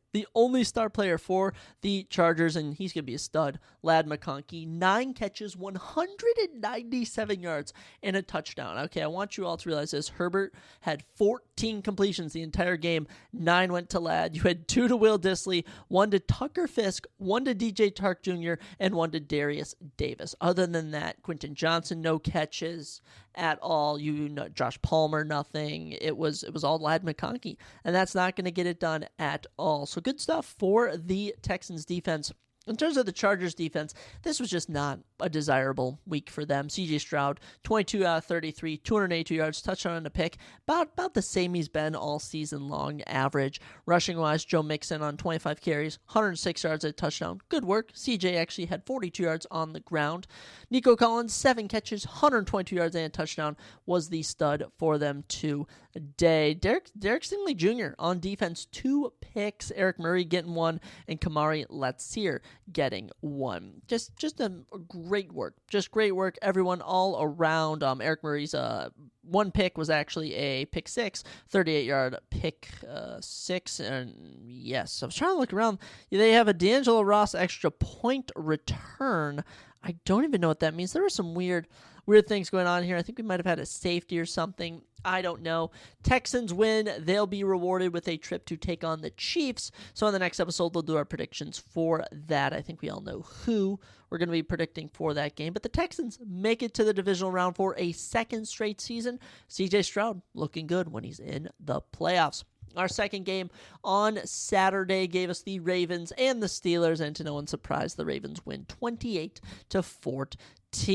for the Chargers, and he's going to be a stud, Ladd McConkey, 9 catches, 197 yards, and a touchdown. Okay, I want you all to realize this. Herbert had 14 completions the entire game. 9 went to Ladd. You had 2 to Will Dissly, 1 to Tucker Fisk, 1 to DJ Tark Jr., and 1 to Darius Davis. Other than that, Quentin Johnson, no catches at all. Josh Palmer, nothing. It was all Ladd McConkey, and that's not going to get it done at all. So good stuff for the Texans defense. In terms of the Chargers defense, this was just not a desirable week for them. C.J. Stroud, 22 out of 33, 282 yards, touchdown and a pick. About the same he's been all season long, average. Rushing-wise, Joe Mixon on 25 carries, 106 yards and a touchdown. Good work. C.J. actually had 42 yards on the ground. Nico Collins, 7 catches, 122 yards and a touchdown, was the stud for them today. Derek Stingley Jr. on defense, 2 picks. Eric Murray getting 1, and Kamari Latsier getting 1. Just a great work. Just great work, everyone all around. Eric Murray's 1 pick was actually a pick 6, 38-yard pick 6. And yes, I was trying to look around. They have a D'Angelo Ross extra point return. I don't even know what that means. There were some weird things going on here. I think we might have had a safety or something. I don't know. Texans win. They'll be rewarded with a trip to take on the Chiefs. So in the next episode, we'll do our predictions for that. I think we all know who we're going to be predicting for that game. But the Texans make it to the divisional round for a second straight season. C.J. Stroud looking good when he's in the playoffs. Our second game on Saturday gave us the Ravens and the Steelers, and to no one's surprise, the Ravens win 28-14.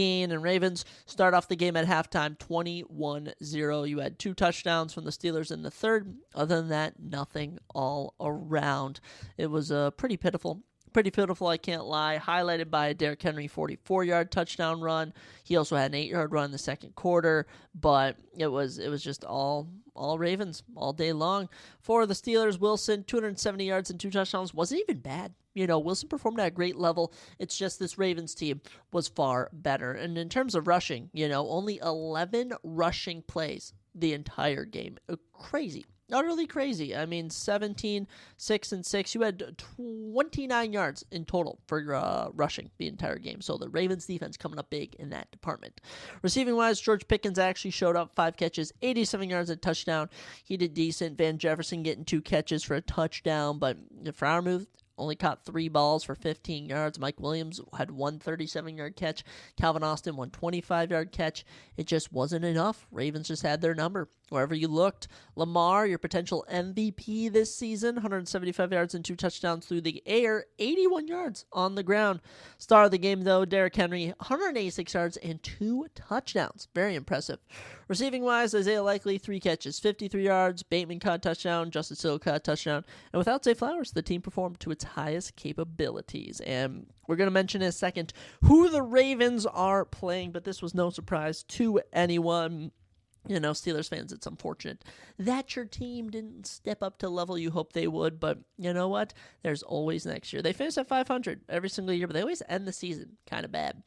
And Ravens start off the game at halftime 21-0. You had 2 touchdowns from the Steelers in the third. Other than that, nothing all around. It was pretty pitiful. Pretty pitiful, I can't lie. Highlighted by a Derrick Henry 44-yard touchdown run. He also had an 8-yard run in the second quarter, but it was just all Ravens all day long. For the Steelers, Wilson, 270 yards and 2 touchdowns. Wasn't even bad. Wilson performed at a great level. It's just this Ravens team was far better. And in terms of rushing, only 11 rushing plays the entire game. Crazy. Utterly crazy. 17, 6, and 6. You had 29 yards in total for rushing the entire game. So the Ravens defense coming up big in that department. Receiving-wise, George Pickens actually showed up. 5 catches, 87 yards, and a touchdown. He did decent. Van Jefferson getting 2 catches for a touchdown. But Freiermuth only caught 3 balls for 15 yards. Mike Williams had 1 37-yard catch. Calvin Austin, 1 25-yard catch. It just wasn't enough. Ravens just had their number. Wherever you looked, Lamar, your potential MVP this season, 175 yards and 2 touchdowns through the air, 81 yards on the ground. Star of the game, though, Derrick Henry, 186 yards and 2 touchdowns. Very impressive. Receiving-wise, Isaiah Likely, 3 catches, 53 yards. Bateman caught a touchdown. Justice Hill caught a touchdown. And without Zay Flowers, the team performed to its highest capabilities. And we're going to mention in a second who the Ravens are playing, but this was no surprise to anyone. Steelers fans, it's unfortunate that your team didn't step up to the level you hoped they would, but you know what? There's always next year. They finish at 500 every single year, but they always end the season kind of bad.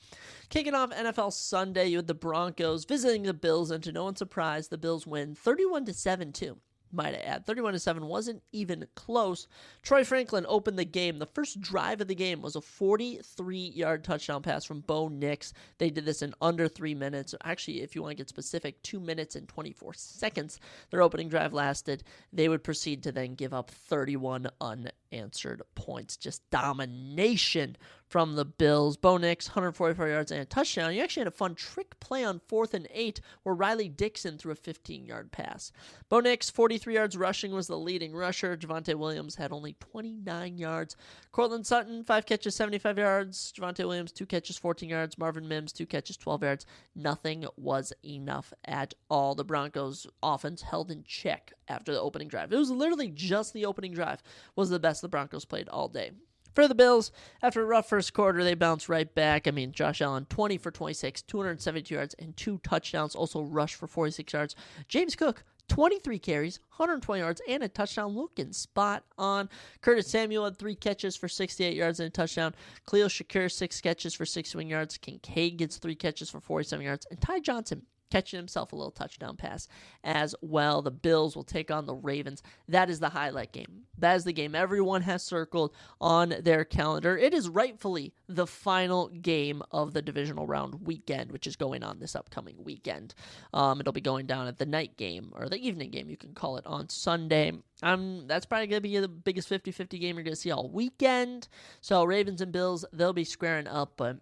Kicking off NFL Sunday, you had the Broncos visiting the Bills, and to no one's surprise, the Bills win 31-7 too. Might I add, 31-7 wasn't even close. Troy Franklin opened the game. The first drive of the game was a 43-yard touchdown pass from Bo Nix. They did this in under 3 minutes. Actually, if you want to get specific, 2 minutes and 24 seconds their opening drive lasted. They would proceed to then give up 31 unanswered points. Just domination from the Bills. Bo Nix, 144 yards and a touchdown. You actually had a fun trick play on 4th and 8 where Riley Dixon threw a 15-yard pass. Bo Nix, 43 yards rushing, was the leading rusher. Javonte Williams had only 29 yards. Cortland Sutton, 5 catches, 75 yards. Javonte Williams, 2 catches, 14 yards. Marvin Mims, 2 catches, 12 yards. Nothing was enough at all. The Broncos offense held in check after the opening drive. It was literally just the opening drive was the best the Broncos played all day. For the Bills, after a rough first quarter, they bounced right back. Josh Allen, 20 for 26, 272 yards, and 2 touchdowns. Also rushed for 46 yards. James Cook, 23 carries, 120 yards, and a touchdown, looking spot on. Curtis Samuel had 3 catches for 68 yards and a touchdown. Khalil Shakir, 6 catches for 61 yards. Kincaid gets 3 catches for 47 yards. And Ty Johnson catching himself a little touchdown pass as well. The Bills will take on the Ravens. That is the highlight game. That is the game everyone has circled on their calendar. It is rightfully the final game of the divisional round weekend, which is going on this upcoming weekend. It'll be going down at the night game, or the evening game, you can call it, on Sunday. That's probably going to be the biggest 50-50 game you're going to see all weekend. So Ravens and Bills, they'll be squaring up, but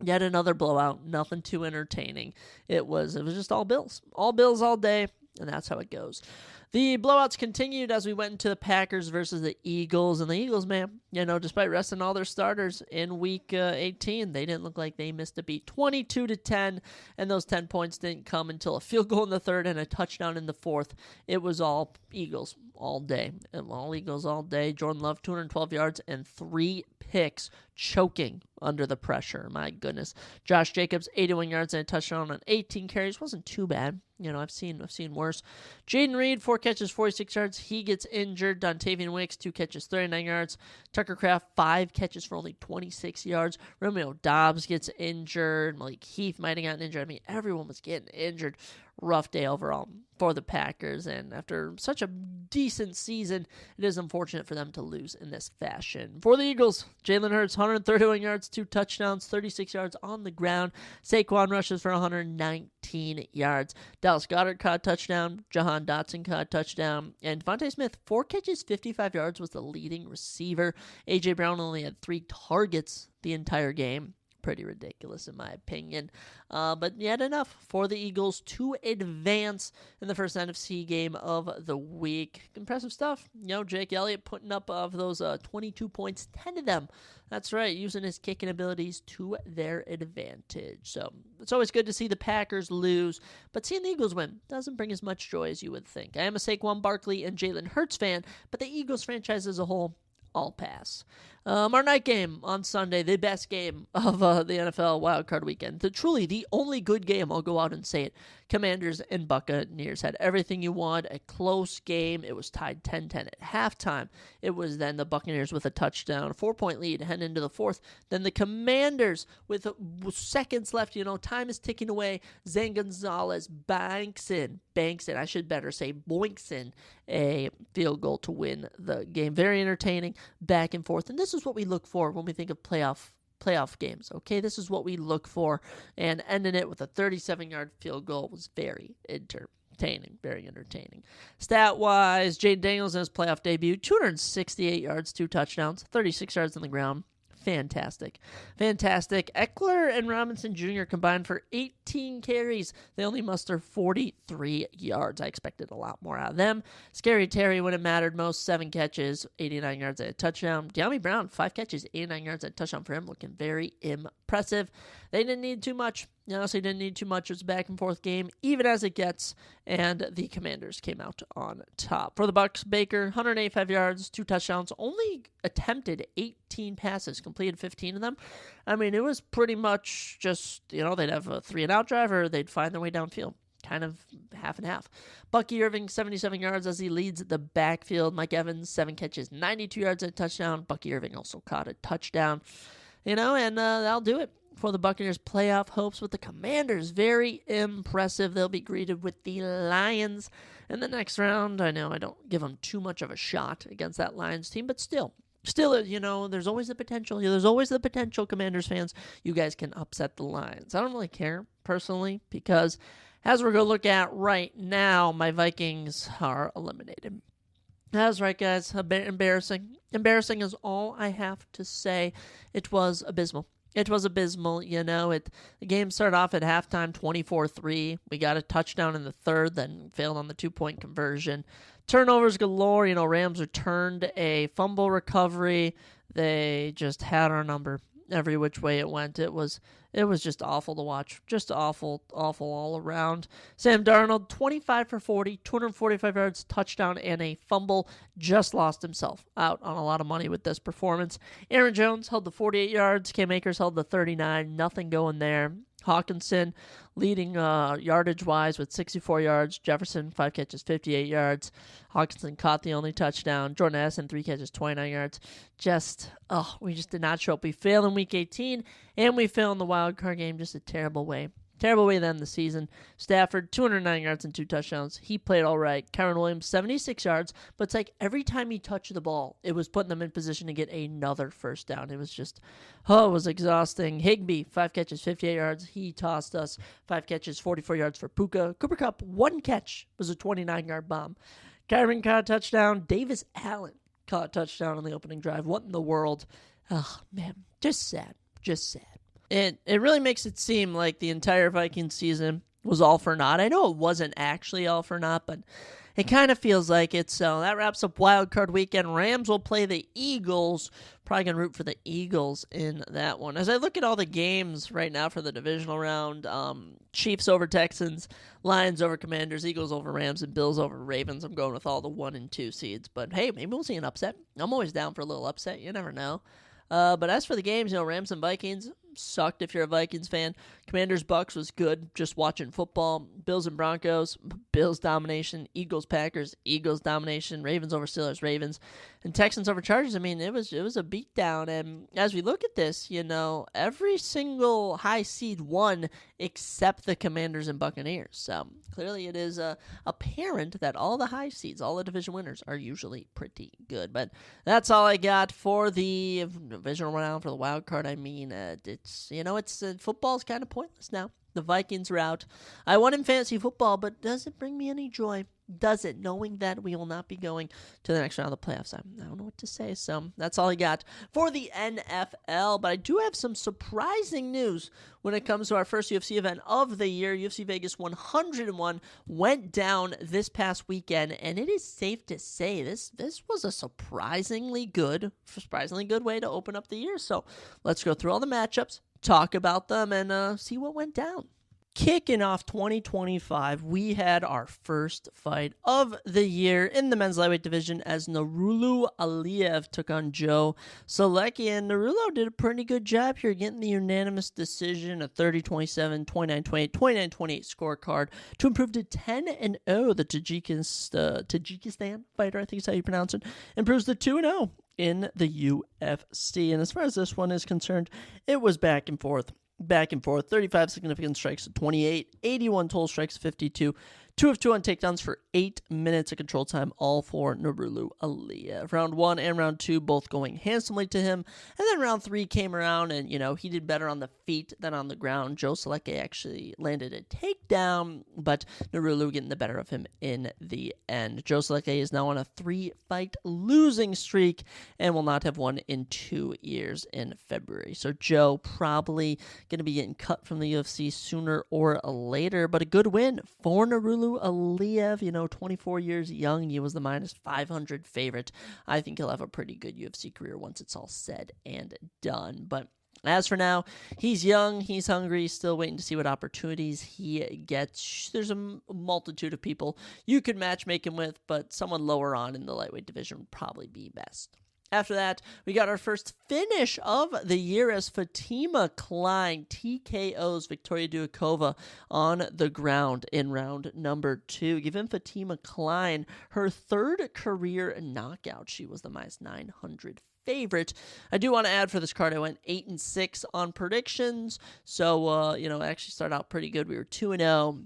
yet another blowout, nothing too entertaining. It was just all Bills all day, and that's how it goes. The blowouts continued as we went into the Packers versus the Eagles. And the Eagles, man, despite resting all their starters in Week 18, they didn't look like they missed a beat. 22-10, and those 10 points didn't come until a field goal in the third and a touchdown in the fourth. It was all Eagles all day. All Eagles all day. Jordan Love, 212 yards and 3 picks, choking under the pressure. My goodness. Josh Jacobs, 81 yards and a touchdown on 18 carries. Wasn't too bad. I've seen worse. Jaden Reed, 4 catches, 46 yards. He gets injured. Dontavian Wicks, 2 catches, 39 yards. Tucker Kraft, 5 catches for only 26 yards. Romeo Dobbs gets injured. Malik Heath might have gotten injured. Everyone was getting injured. Rough day overall for the Packers, and after such a decent season, it is unfortunate for them to lose in this fashion. For the Eagles, Jalen Hurts, 131 yards, 2 touchdowns, 36 yards on the ground. Saquon rushes for 119 yards. Dallas Goedert caught a touchdown. Jahan Dotson caught a touchdown. And Devontae Smith, 4 catches, 55 yards, was the leading receiver. A.J. Brown only had 3 targets the entire game. Pretty ridiculous in my opinion. But yet enough for the Eagles to advance in the first NFC game of the week. Impressive stuff. Jake Elliott putting up of those 22 points, 10 of them. That's right, using his kicking abilities to their advantage. So it's always good to see the Packers lose, but seeing the Eagles win doesn't bring as much joy as you would think. I am a Saquon Barkley and Jalen Hurts fan, but the Eagles franchise as a whole, I'll pass. Our night game on Sunday, the best game of the NFL wildcard weekend. Truly the only good game, I'll go out and say it. Commanders and Buccaneers had everything you want. A close game. It was tied 10-10 at halftime. It was then the Buccaneers with a touchdown, a 4-point lead heading into the fourth. Then the Commanders with seconds left. Time is ticking away. Zane Gonzalez banks in, I should better say boinks in a field goal to win the game. Very entertaining, back and forth. And this is what we look for when we think of playoff games, okay? This is what we look for, and ending it with a 37-yard field goal was very entertaining. Stat-wise, Jayden Daniels in his playoff debut, 268 yards, 2 touchdowns, 36 yards on the ground. Fantastic. Eckler and Robinson Jr. combined for 18 carries. They only muster 43 yards. I expected a lot more out of them. Scary Terry, when it mattered most, 7 catches, 89 yards and a touchdown. De'Ami Brown, 5 catches, 89 yards and a touchdown for him, looking very impressive. They didn't need too much. Honestly, didn't need too much. It was a back-and-forth game, even as it gets, and the Commanders came out on top. For the Bucs, Baker, 185 yards, 2 touchdowns, only attempted 18 passes, completed 15 of them. It was pretty much just, they'd have a 3-and-out drive, or they'd find their way downfield. Kind of half and half. Bucky Irving, 77 yards as he leads the backfield. Mike Evans, 7 catches, 92 yards and a touchdown. Bucky Irving also caught a touchdown. And that'll do it for the Buccaneers' playoff hopes with the Commanders. Very impressive. They'll be greeted with the Lions in the next round. I know I don't give them too much of a shot against that Lions team, but still, there's always the potential. There's always the potential, Commanders fans. You guys can upset the Lions. I don't really care, personally, because as we're going to look at right now, my Vikings are eliminated. That's right, guys. Embarrassing. Embarrassing is all I have to say. It was abysmal. The game started off at halftime 24-3. We got a touchdown in the third, then failed on the 2-point conversion. Turnovers galore. Rams returned a fumble recovery. They just had our number every which way it went. It was just awful to watch. Just awful all around. Sam Darnold, 25 for 40, 245 yards, touchdown, and a fumble. Just lost himself out on a lot of money with this performance. Aaron Jones held the 48 yards. Cam Akers held the 39. Nothing going there. Hawkinson leading yardage-wise with 64 yards. Jefferson, 5 catches, 58 yards. Hawkinson caught the only touchdown. Jordan Addison, 3 catches, 29 yards. We just did not show up. We failed in Week 18, and we failed in the wild card game. Just a terrible way. Terrible way to end the season. Stafford, 209 yards and 2 touchdowns. He played all right. Kyron Williams, 76 yards. But it's like every time he touched the ball, it was putting them in position to get another first down. It was just, it was exhausting. Higbee, 5 catches, 58 yards. He tossed us. 5 catches, 44 yards for Puka. Cooper Kupp, 1 catch. Was a 29-yard bomb. Kyron caught a touchdown. Davis Allen caught a touchdown on the opening drive. What in the world? Oh, man. Just sad. It really makes it seem like the entire Viking season was all for naught. I know it wasn't actually all for naught, but It kind of feels like it. So that wraps up Wild Card Weekend. Rams will play the Eagles. Probably going to root for the Eagles in that one. As I look at all the games right now for the divisional round, Chiefs over Texans, Lions over Commanders, Eagles over Rams, and Bills over Ravens. I'm going with all the 1 and 2 seeds. But hey, maybe we'll see an upset. I'm always down for a little upset. You never know. But as for the games, Rams and Vikings sucked if you're a Vikings fan. Commanders Bucks was good, just watching football. Bills and Broncos, Bills domination. Eagles Packers, Eagles domination. Ravens over Steelers, Ravens, and Texans over Chargers. I mean, it was a beatdown. And as we look at this, every single high seed won except the Commanders and Buccaneers. So clearly, it is apparent that all the high seeds, all the division winners, are usually pretty good. But that's all I got for the divisional round for the wild card. I mean, football's kind of pointless now. The Vikings are out. I won in fantasy football, but does it bring me any joy? Does it, knowing that we will not be going to the next round of the playoffs? I don't know what to say, so that's all I got for the NFL. But I do have some surprising news when it comes to our first UFC event of the year. UFC Vegas 101 went down this past weekend, and it is safe to say this was a surprisingly good way to open up the year. So let's go through all the matchups, talk about them, and see what went down. Kicking off 2025, we had our first fight of the year in the men's lightweight division as Nurullo Aliyev took on Joe Solecki, and Nurullo did a pretty good job here getting the unanimous decision, a 30-27, 29-28, 29-28 scorecard to improve to 10-0. The Tajikistan fighter, I think is how you pronounce it, improves to 2-0 in the UFC. And as far as this one is concerned, it was back and forth, 35 significant strikes to 28, 81 total strikes to 52, 2 of 2 on takedowns for 8 minutes of control time, all for Nurullo Aliyev. Round 1 and round 2 both going handsomely to him, and then round 3 came around, and, he did better on the feet than on the ground. Joe Solecki actually landed a takedown, but Nurullo getting the better of him in the end. Joe Solecki is now on a 3-fight losing streak and will not have won in 2 years in February. So Joe probably going to be getting cut from the UFC sooner or later, but a good win for Nurullo Aliyev, 24 years young. He was the minus 500 favorite. I think he'll have a pretty good UFC career once it's all said and done. But as for now, he's young, he's hungry, still waiting to see what opportunities he gets. There's a multitude of people you could matchmake him with, but someone lower on in the lightweight division would probably be best. After that, we got our first finish of the year as Fatima Klein TKOs Victoria Duakova on the ground in round number 2, giving Fatima Klein her 3rd career knockout. She was the minus 900 favorite. I do want to add for this card, I went 8-6 on predictions, so I actually started out pretty good. We were 2-0.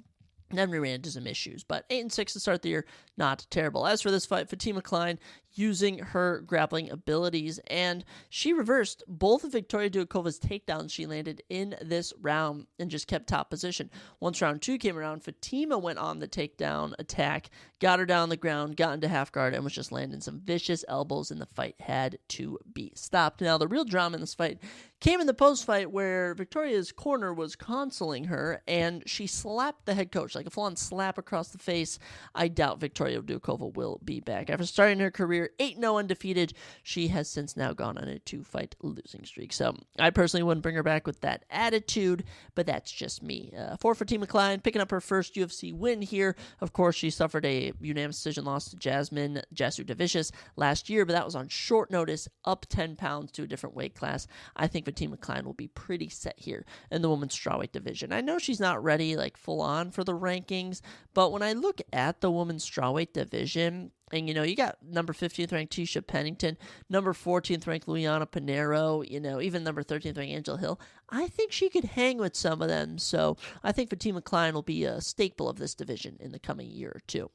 Then we ran into some issues, but 8-6 to start the year, not terrible. As for this fight, Fatima Klein using her grappling abilities, and she reversed both of Victoria Duakova's takedowns she landed in this round and just kept top position. Once round 2 came around, Fatima went on the takedown attack, got her down on the ground, got into half guard, and was just landing some vicious elbows, and the fight had to be stopped. Now, the real drama in this fight came in the post-fight where Victoria's corner was consoling her, and she slapped the head coach, like a full-on slap across the face. I doubt Victoria Duakova will be back. After starting her career 8-0 undefeated, she has since now gone on a 2-fight losing streak. So I personally wouldn't bring her back with that attitude, but that's just me. For Fatima Klein, picking up her first UFC win here. Of course, she suffered a unanimous decision loss to Jasmine Jasudavicius last year, but that was on short notice, up 10 pounds to a different weight class. I think Fatima Klein will be pretty set here in the women's strawweight division. I know she's not ready, full on for the rankings, but when I look at the women's strawweight division, and, you got number 15th ranked Tisha Pennington, number 14th ranked Luciana Pinheiro, even number 13th ranked Angel Hill. I think she could hang with some of them. So I think Fatima Klein will be a staple of this division in the coming year or two.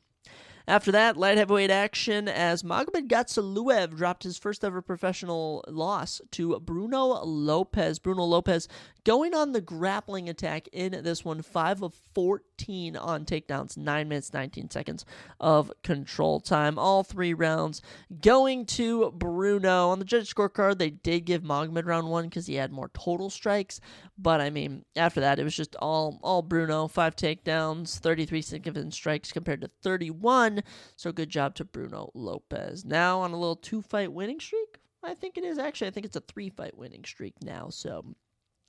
After that, light heavyweight action as Magomed Gatsaluev dropped his first ever professional loss to Bruno Lopez. Bruno Lopez going on the grappling attack in this one, 5 of 14 on takedowns, 9 minutes, 19 seconds of control time. All 3 rounds going to Bruno. On the judge scorecard, they did give Magomed round 1 because he had more total strikes. But, I mean, after that, it was just all Bruno. 5 takedowns, 33 significant strikes compared to 31. So good job to Bruno Lopez. Now on a little 2-fight winning streak. I think it is actually. I think it's a 3-fight winning streak now. So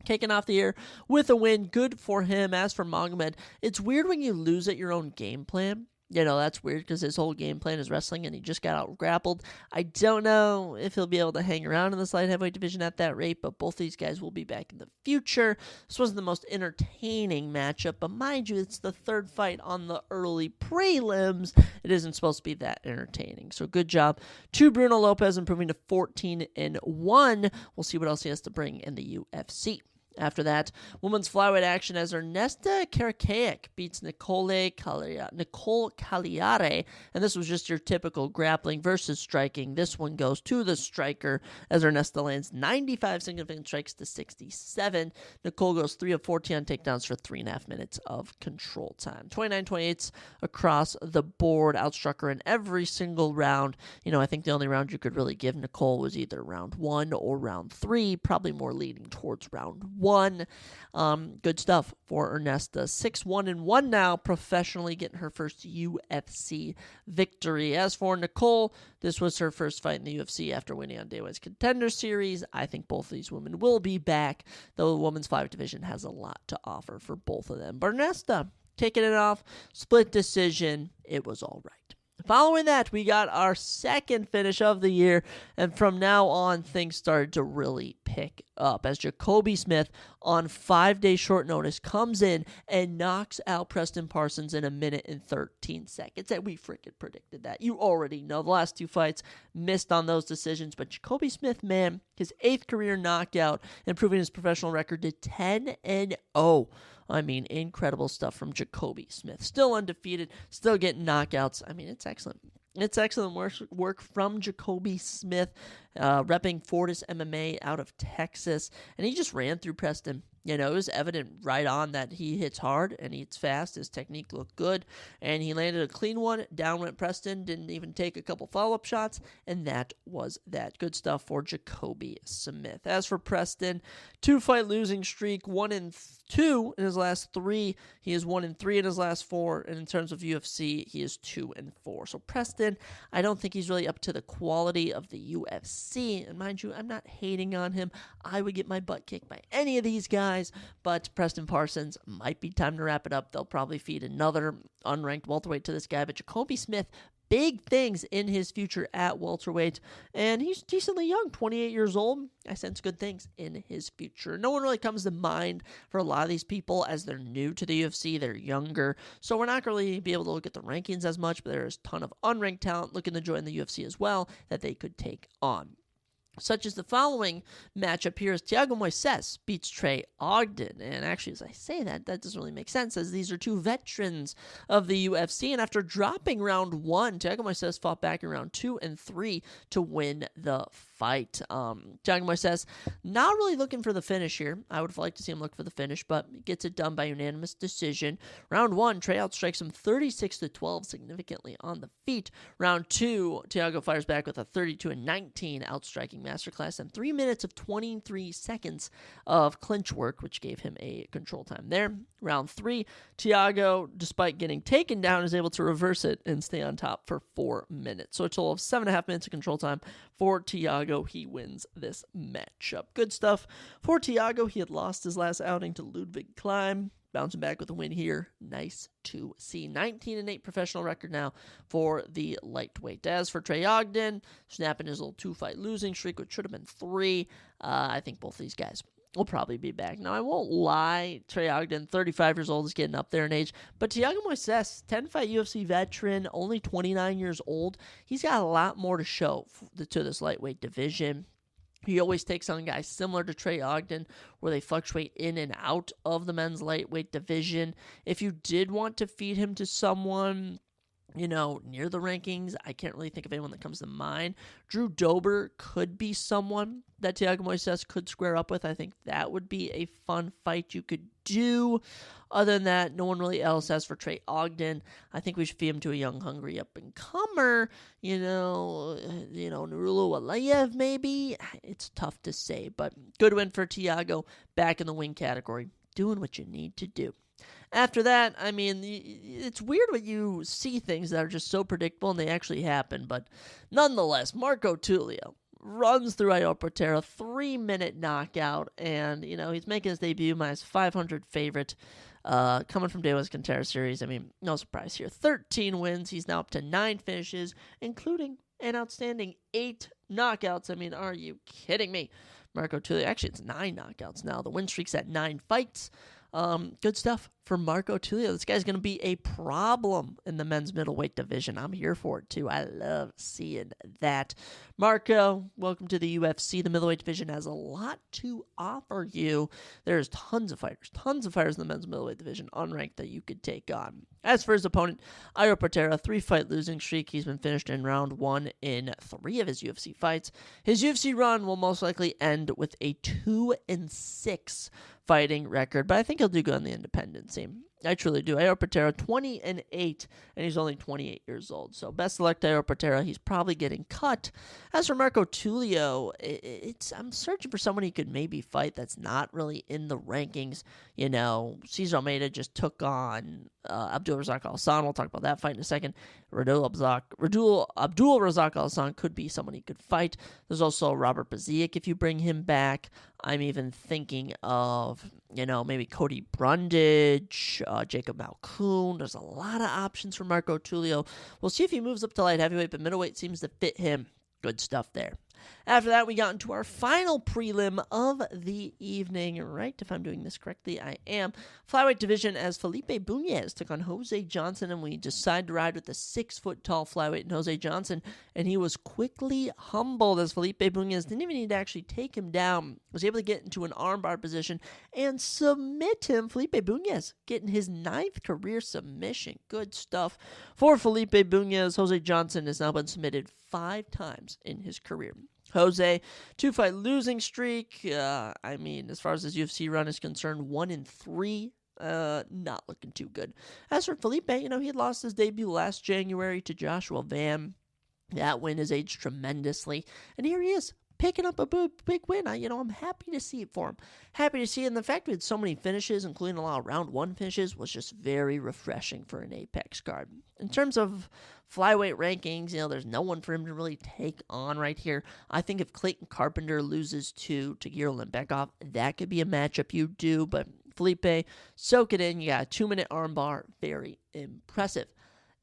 kicking off the year with a win. Good for him. As for Magomed, it's weird when you lose at your own game plan. You know, that's weird because his whole game plan is wrestling and he just got out grappled. I don't know if he'll be able to hang around in the light heavyweight division at that rate, but both these guys will be back in the future. This wasn't the most entertaining matchup, but mind you, it's the 3rd fight on the early prelims. It isn't supposed to be that entertaining. So good job to Bruno Lopez, improving to 14-1. We'll see what else he has to bring in the UFC. After that, women's flyweight action as Ernesta Karakayik beats Nicole Cagliari, and this was just your typical grappling versus striking. This one goes to the striker as Ernesta lands 95 significant strikes to 67. Nicole goes 3 of 14 on takedowns for 3.5 minutes of control time. 29-28 across the board, outstruck her in every single round. You know, I think the only round you could really give Nicole was either round 1 or round 3, probably more leading towards round 1. Good stuff for Ernesta. 6-1-1 now, professionally getting her first UFC victory. As for Nicole, this was her first fight in the UFC after winning on Day One's Contender Series. I think both of these women will be back, though the women's flyweight division has a lot to offer for both of them. But Ernesta, taking it off, split decision. It was all right. Following that, we got our second finish of the year, and from now on, things started to really pick up as Jacoby Smith, on 5-day short notice, comes in and knocks out Preston Parsons in 1 minute and 13 seconds. And we freaking predicted that. You already know the last 2 fights missed on those decisions, but Jacoby Smith, man, his 8th career knockout, improving his professional record to 10-0. I mean, incredible stuff from Jacoby Smith. Still undefeated, still getting knockouts. I mean, it's excellent. It's excellent work from Jacoby Smith, repping Fortis MMA out of Texas. And he just ran through Preston. You know, it was evident right on that he hits hard and he hits fast. His technique looked good. And he landed a clean one. Down went Preston. Didn't even take a couple follow-up shots. And that was that. Good stuff for Jacoby Smith. As for Preston, 2-fight losing streak, 1-2 in his last 3. He is 1-3 in his last 4. And in terms of UFC, he is 2-4. So Preston, I don't think he's really up to the quality of the UFC. And mind you, I'm not hating on him. I would get my butt kicked by any of these guys. But Preston Parsons might be time to wrap it up. They'll probably feed another unranked welterweight to this guy. But Jacoby Smith, big things in his future at welterweight. And he's decently young, 28 years old. I sense good things in his future. No one really comes to mind for a lot of these people as they're new to the UFC. They're younger. So we're not going to really be able to look at the rankings as much. But there's a ton of unranked talent looking to join the UFC as well that they could take on. Such as the following matchup here is Thiago Moises beats Trey Ogden. And actually, as I say that doesn't really make sense, as these are 2 veterans of the UFC. And after dropping round 1, Thiago Moises fought back in round 2 and 3 to win the fight. Thiago Moises not really looking for the finish here. I would have liked to see him look for the finish, but gets it done by unanimous decision. Round 1, Trey outstrikes him 36-12, significantly on the feet. Round 2, Thiago fires back with a 32-19 outstriking masterclass and 3 minutes of 23 seconds of clinch work, which gave him a control time there. Round 3, Thiago, despite getting taken down, is able to reverse it and stay on top for 4 minutes. So a total of 7.5 minutes of control time for Thiago. He wins this matchup. Good stuff for Thiago. He had lost his last outing to Ludwig Klein. Bouncing back with a win here. Nice to see. 19-8 professional record now for the lightweight. As for Trey Ogden, snapping his little 2-fight losing streak, which should have been 3. I think both these guys will probably be back. Now, I won't lie. Trey Ogden, 35 years old, is getting up there in age. But Thiago Moises, 10-fight UFC veteran, only 29 years old. He's got a lot more to show to this lightweight division. He always takes on guys similar to Trey Ogden, where they fluctuate in and out of the men's lightweight division. If you did want to feed him to someone, near the rankings. I can't really think of anyone that comes to mind. Drew Dober could be someone that Thiago Moises could square up with. I think that would be a fun fight you could do. Other than that, no one really else. As for Trey Ogden, I think we should feed him to a young, hungry up-and-comer. Nurullo Alayev, maybe. It's tough to say, but good win for Thiago. Back in the win category, doing what you need to do. After that, I mean, it's weird when you see things that are just so predictable and they actually happen. But nonetheless, Marco Tulio runs through Ior Portera, 3-minute knockout. And, he's making his debut, my 500 favorite, coming from Dewas Contreras series. I mean, no surprise here. 13 wins. He's now up to 9 finishes, including an outstanding 8 knockouts. I mean, are you kidding me? Marco Tulio, actually, it's 9 knockouts now. The win streak's at 9 fights. Good stuff for Marco Tulio. This guy's going to be a problem in the men's middleweight division. I'm here for it, too. I love seeing that. Marco, welcome to the UFC. The middleweight division has a lot to offer you. There's tons of fighters in the men's middleweight division, unranked, that you could take on. As for his opponent, Ior Portera, 3-fight losing streak. He's been finished in round 1 in 3 of his UFC fights. His UFC run will most likely end with a 2-6 fighting record, but I think he'll do good on the independent scene. I truly do. Ior Portera, 20-8, and he's only 28 years old. So best of luck to Ior Portera. He's probably getting cut. As for Marco Tulio, I'm searching for someone he could maybe fight that's not really in the rankings. Cesar Almeida just took on Abdul Razak Al-Hassan. We'll talk about that fight in a second. Abdul Razak Al-Hassan could be someone he could fight. There's also Robert Baziak if you bring him back. I'm even thinking of, maybe Cody Brundage, Jacob Malkoon. There's a lot of options for Marco Tulio. We'll see if he moves up to light heavyweight, but middleweight seems to fit him. Good stuff there. After that, we got into our final prelim of the evening, right? If I'm doing this correctly, I am. Flyweight division as Felipe Bunez took on Jose Johnson, and we decided to ride with the 6-foot-tall flyweight in Jose Johnson, and he was quickly humbled as Felipe Bunez didn't even need to actually take him down. Was able to get into an armbar position and submit him. Felipe Bunez getting his 9th career submission. Good stuff for Felipe Bunez. Jose Johnson has now been submitted 5 times in his career. Jose, 2-fight losing streak. As far as his UFC run is concerned, 1-3. Not looking too good. As for Felipe, he had lost his debut last January to Joshua Van. That win has aged tremendously. And here he is, picking up a big win. I'm happy to see it for him. Happy to see it. And the fact we had so many finishes, including a lot of round 1 finishes, was just very refreshing for an Apex card. In terms of flyweight rankings, there's no one for him to really take on right here. I think if Clayton Carpenter loses to Tagir Limbekov, that could be a matchup you do. But Felipe, soak it in. You got a 2-minute armbar. Very impressive.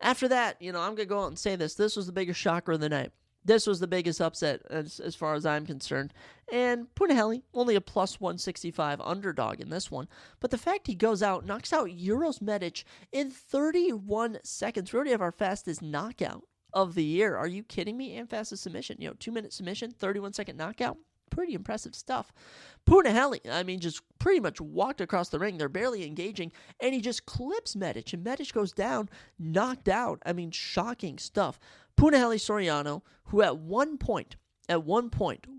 After that, I'm going to go out and say this. This was the biggest shocker of the night. This was the biggest upset as far as I'm concerned. And Punahele, only a plus 165 underdog in this one. But the fact he goes out, knocks out Uros Medic in 31 seconds. We already have our fastest knockout of the year. Are you kidding me? And fastest submission. 2-minute submission, 31-second knockout. Pretty impressive stuff. Punahele, just pretty much walked across the ring. They're barely engaging, and he just clips Medic, and Medic goes down, knocked out. Shocking stuff. Punahele Soriano, who at one point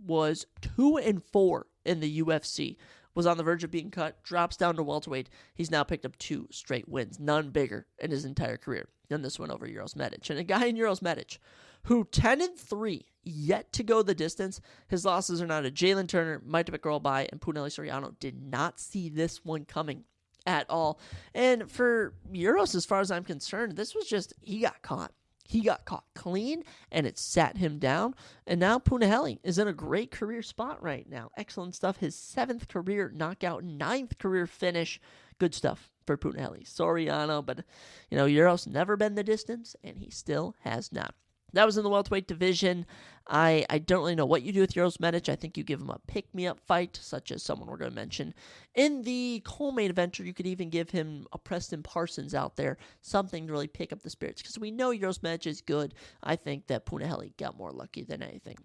was 2-4 in the UFC, was on the verge of being cut, drops down to welterweight. He's now picked up 2 straight wins, none bigger in his entire career than this one over Uros Medic. And a guy in Uros Medic who 10-3, yet to go the distance. His losses are now to Jalen Turner, Maitabek Girlby, and Punahele Soriano. Did not see this one coming at all. And for Uros, as far as I'm concerned, this was just, he got caught. He got caught clean, and it sat him down. And now Punahele is in a great career spot right now. Excellent stuff. His 7th career knockout, 9th career finish. Good stuff for Punahele Soriano. But, Uros never been the distance, and he still has not. That was in the welterweight division. I don't really know what you do with Uros Medic. I think you give him a pick-me-up fight, such as someone we're going to mention in the co-main event, or you could even give him a Preston Parsons out there, something to really pick up the spirits, because we know Uros Medic is good. I think that Punahele got more lucky than anything.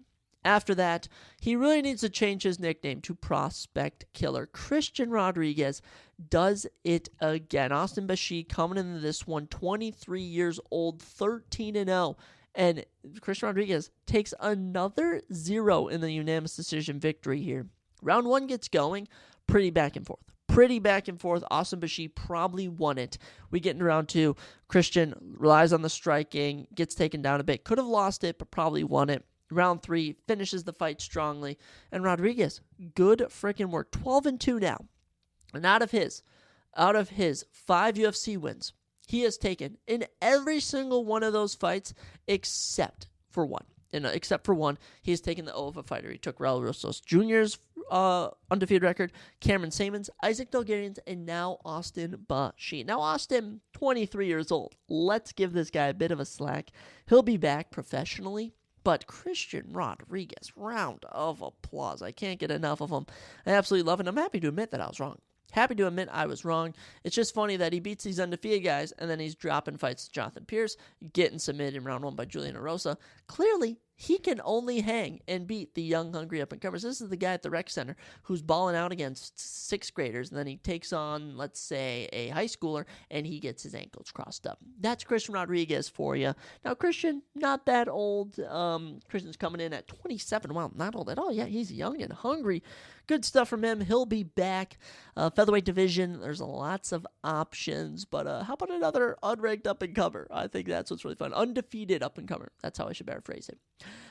After that, he really needs to change his nickname to Prospect Killer. Christian Rodriguez does it again. Austin Bashir coming into this one, 23 years old, 13-0. And Christian Rodriguez takes another 0 in the unanimous decision victory here. Round 1 gets going, pretty back and forth. Austin Bashir probably won it. We get into round 2. Christian relies on the striking, gets taken down a bit. Could have lost it, but probably won it. Round 3, finishes the fight strongly. And Rodriguez, good freaking work. 12-2 now. And out of his 5 UFC wins, he has taken in every single one of those fights except for one. He has taken the O of a fighter. He took Raul Rosas Jr.'s undefeated record, Cameron Saman's, Isaac Dulgarian's, and now Austin Bashir. Now Austin, 23 years old. Let's give this guy a bit of a slack. He'll be back professionally. But Christian Rodriguez, round of applause. I can't get enough of him. I absolutely love it. I'm happy to admit that I was wrong. It's just funny that he beats these undefeated guys, and then he's dropping fights to Jonathan Pierce, getting submitted in round 1 by Julian Erosa. Clearly, he can only hang and beat the young, hungry up-and-comers. This is the guy at the rec center who's balling out against 6th graders, and then he takes on, let's say, a high schooler, and he gets his ankles crossed up. That's Christian Rodriguez for you. Now, Christian, not that old. Christian's coming in at 27. Well, not old at all. Yeah, he's young and hungry. Good stuff from him. He'll be back. Featherweight division, there's lots of options, but how about another unranked up-and-comer? I think that's what's really fun. Undefeated up-and-comer. That's how I should better phrase it.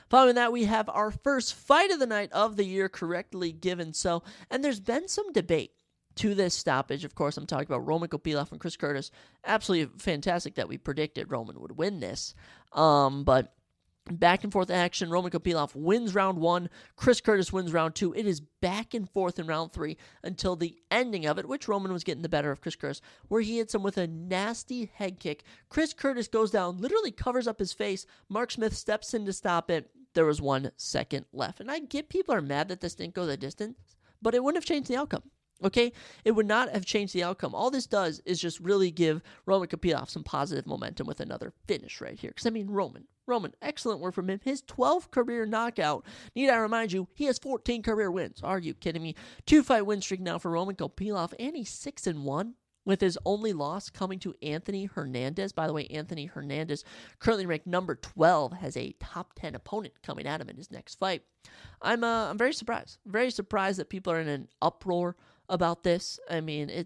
Following that, we have our first fight of the night of the year correctly given. And there's been some debate to this stoppage. Of course, I'm talking about Roman Kopylov and Chris Curtis. Absolutely fantastic that we predicted Roman would win this. But back and forth action. Roman Kopylov wins round 1. Chris Curtis wins round 2. It is back and forth in round 3 until the ending of it, which Roman was getting the better of Chris Curtis, where he hits him with a nasty head kick. Chris Curtis goes down, literally covers up his face. Mark Smith steps in to stop it. There was 1 second left. And I get people are mad that this didn't go the distance, but it wouldn't have changed the outcome. Okay? It would not have changed the outcome. All this does is just really give Roman Kopylov some positive momentum with another finish right here. Because, Roman, excellent work from him. His 12th career knockout. Need I remind you, he has 14 career wins. Are you kidding me? 2-fight win streak now for Roman Kopylov, and he's 6-1. With his only loss coming to Anthony Hernandez. By the way, Anthony Hernandez, currently ranked number 12, has a top 10 opponent coming at him in his next fight. I'm very surprised. Very surprised that people are in an uproar about this. I mean,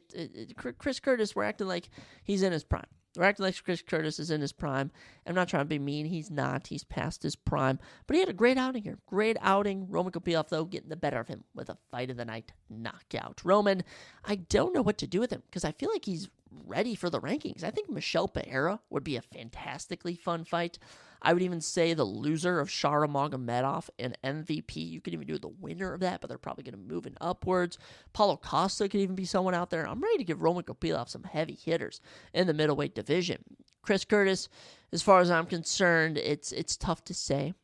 Chris Curtis, we're acting like he's in his prime. We're acting like Chris Curtis is in his prime. I'm not trying to be mean. He's not. He's past his prime. But he had a great outing here. Great outing. Roman Kopylov, though, getting the better of him with a fight of the night knockout. Roman, I don't know what to do with him because I feel like he's ready for the rankings. I think Michelle Pereira would be a fantastically fun fight. I would even say the loser of Shara Magomedov and MVP. You could even do the winner of that, but they're probably going to move in upwards. Paulo Costa could even be someone out there. I'm ready to give Roman Kopylov some heavy hitters in the middleweight division. Chris Curtis, as far as I'm concerned, it's tough to say.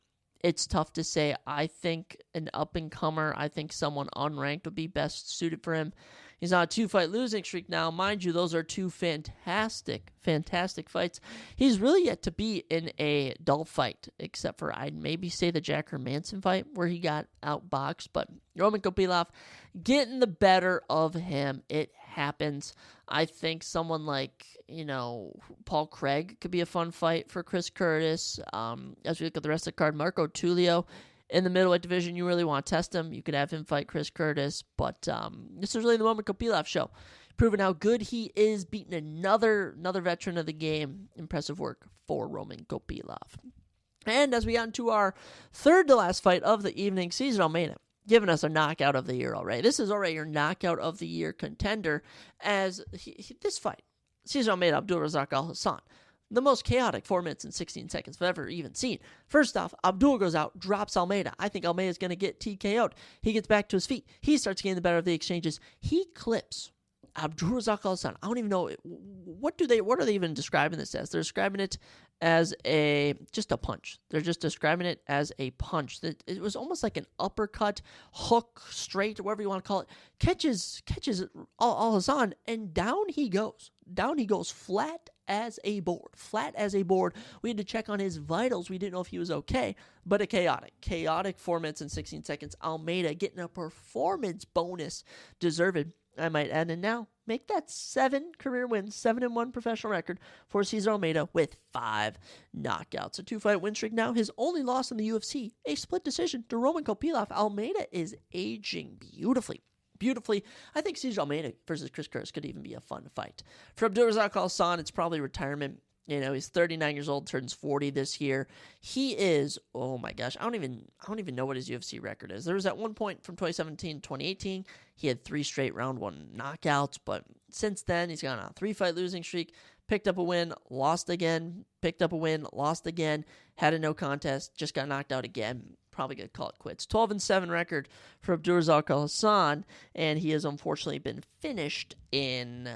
It's tough to say. I think an up-and-comer, I think someone unranked would be best suited for him. He's on a 2-fight losing streak now. Mind you, those are 2 fantastic fights. He's really yet to be in a dull fight, except for I'd maybe say the Jack Hermanson fight where he got outboxed. But Roman Kopylov getting the better of him. It happens. I think someone like, Paul Craig could be a fun fight for Chris Curtis. As we look at the rest of the card, Marco Tulio. In the middleweight division, you really want to test him. You could have him fight Chris Curtis, but this is really the Roman Kopylov show. Proving how good he is, beating another veteran of the game. Impressive work for Roman Kopylov. And as we got into our third to last fight of the evening, Cesar Almeida giving us a knockout of the year already. This is already your knockout of the year contender as this fight, Cesar Almeida, Abdulrazak Al-Hassan. The most chaotic 4 minutes and 16 seconds I've ever even seen. First off, Abdul goes out, drops Almeida. I think Almeida's going to get TKO'd. He gets back to his feet. He starts getting the better of the exchanges. He clips Abdulrazak Al-Hassan. I don't even know, what are they even describing this as? They're describing it as just a punch. They're just describing it as a punch. It was almost like an uppercut, hook, straight, whatever you want to call it. Catches Al-Hassan, and down he goes. Down he goes flat as a board. Flat as a board. We had to check on his vitals. We didn't know if he was okay, but a chaotic 4 minutes and 16 seconds. Almeida getting a performance bonus. Deserved, I might add. And now make that 7 career wins, 7-1 professional record for Cesar Almeida with 5 knockouts. A 2-fight win streak now. His only loss in the UFC, a split decision to Roman Kopylov. Almeida is aging beautifully. I think Cesar Almeida versus Chris Curtis could even be a fun fight. For Abdulrazak Al-Hassan, it's probably retirement. You know, he's 39 years old, turns 40 this year. He is, oh my gosh, I don't even know what his UFC record is. There was at one point from 2017 to 2018, he had 3 straight round 1 knockouts, but since then, he's gone on a 3-fight losing streak, picked up a win, lost again, picked up a win, lost again, had a no contest, just got knocked out again. Probably going to call it quits. 12-7 record for Abdulrazak Al-Hassan, and he has unfortunately been finished in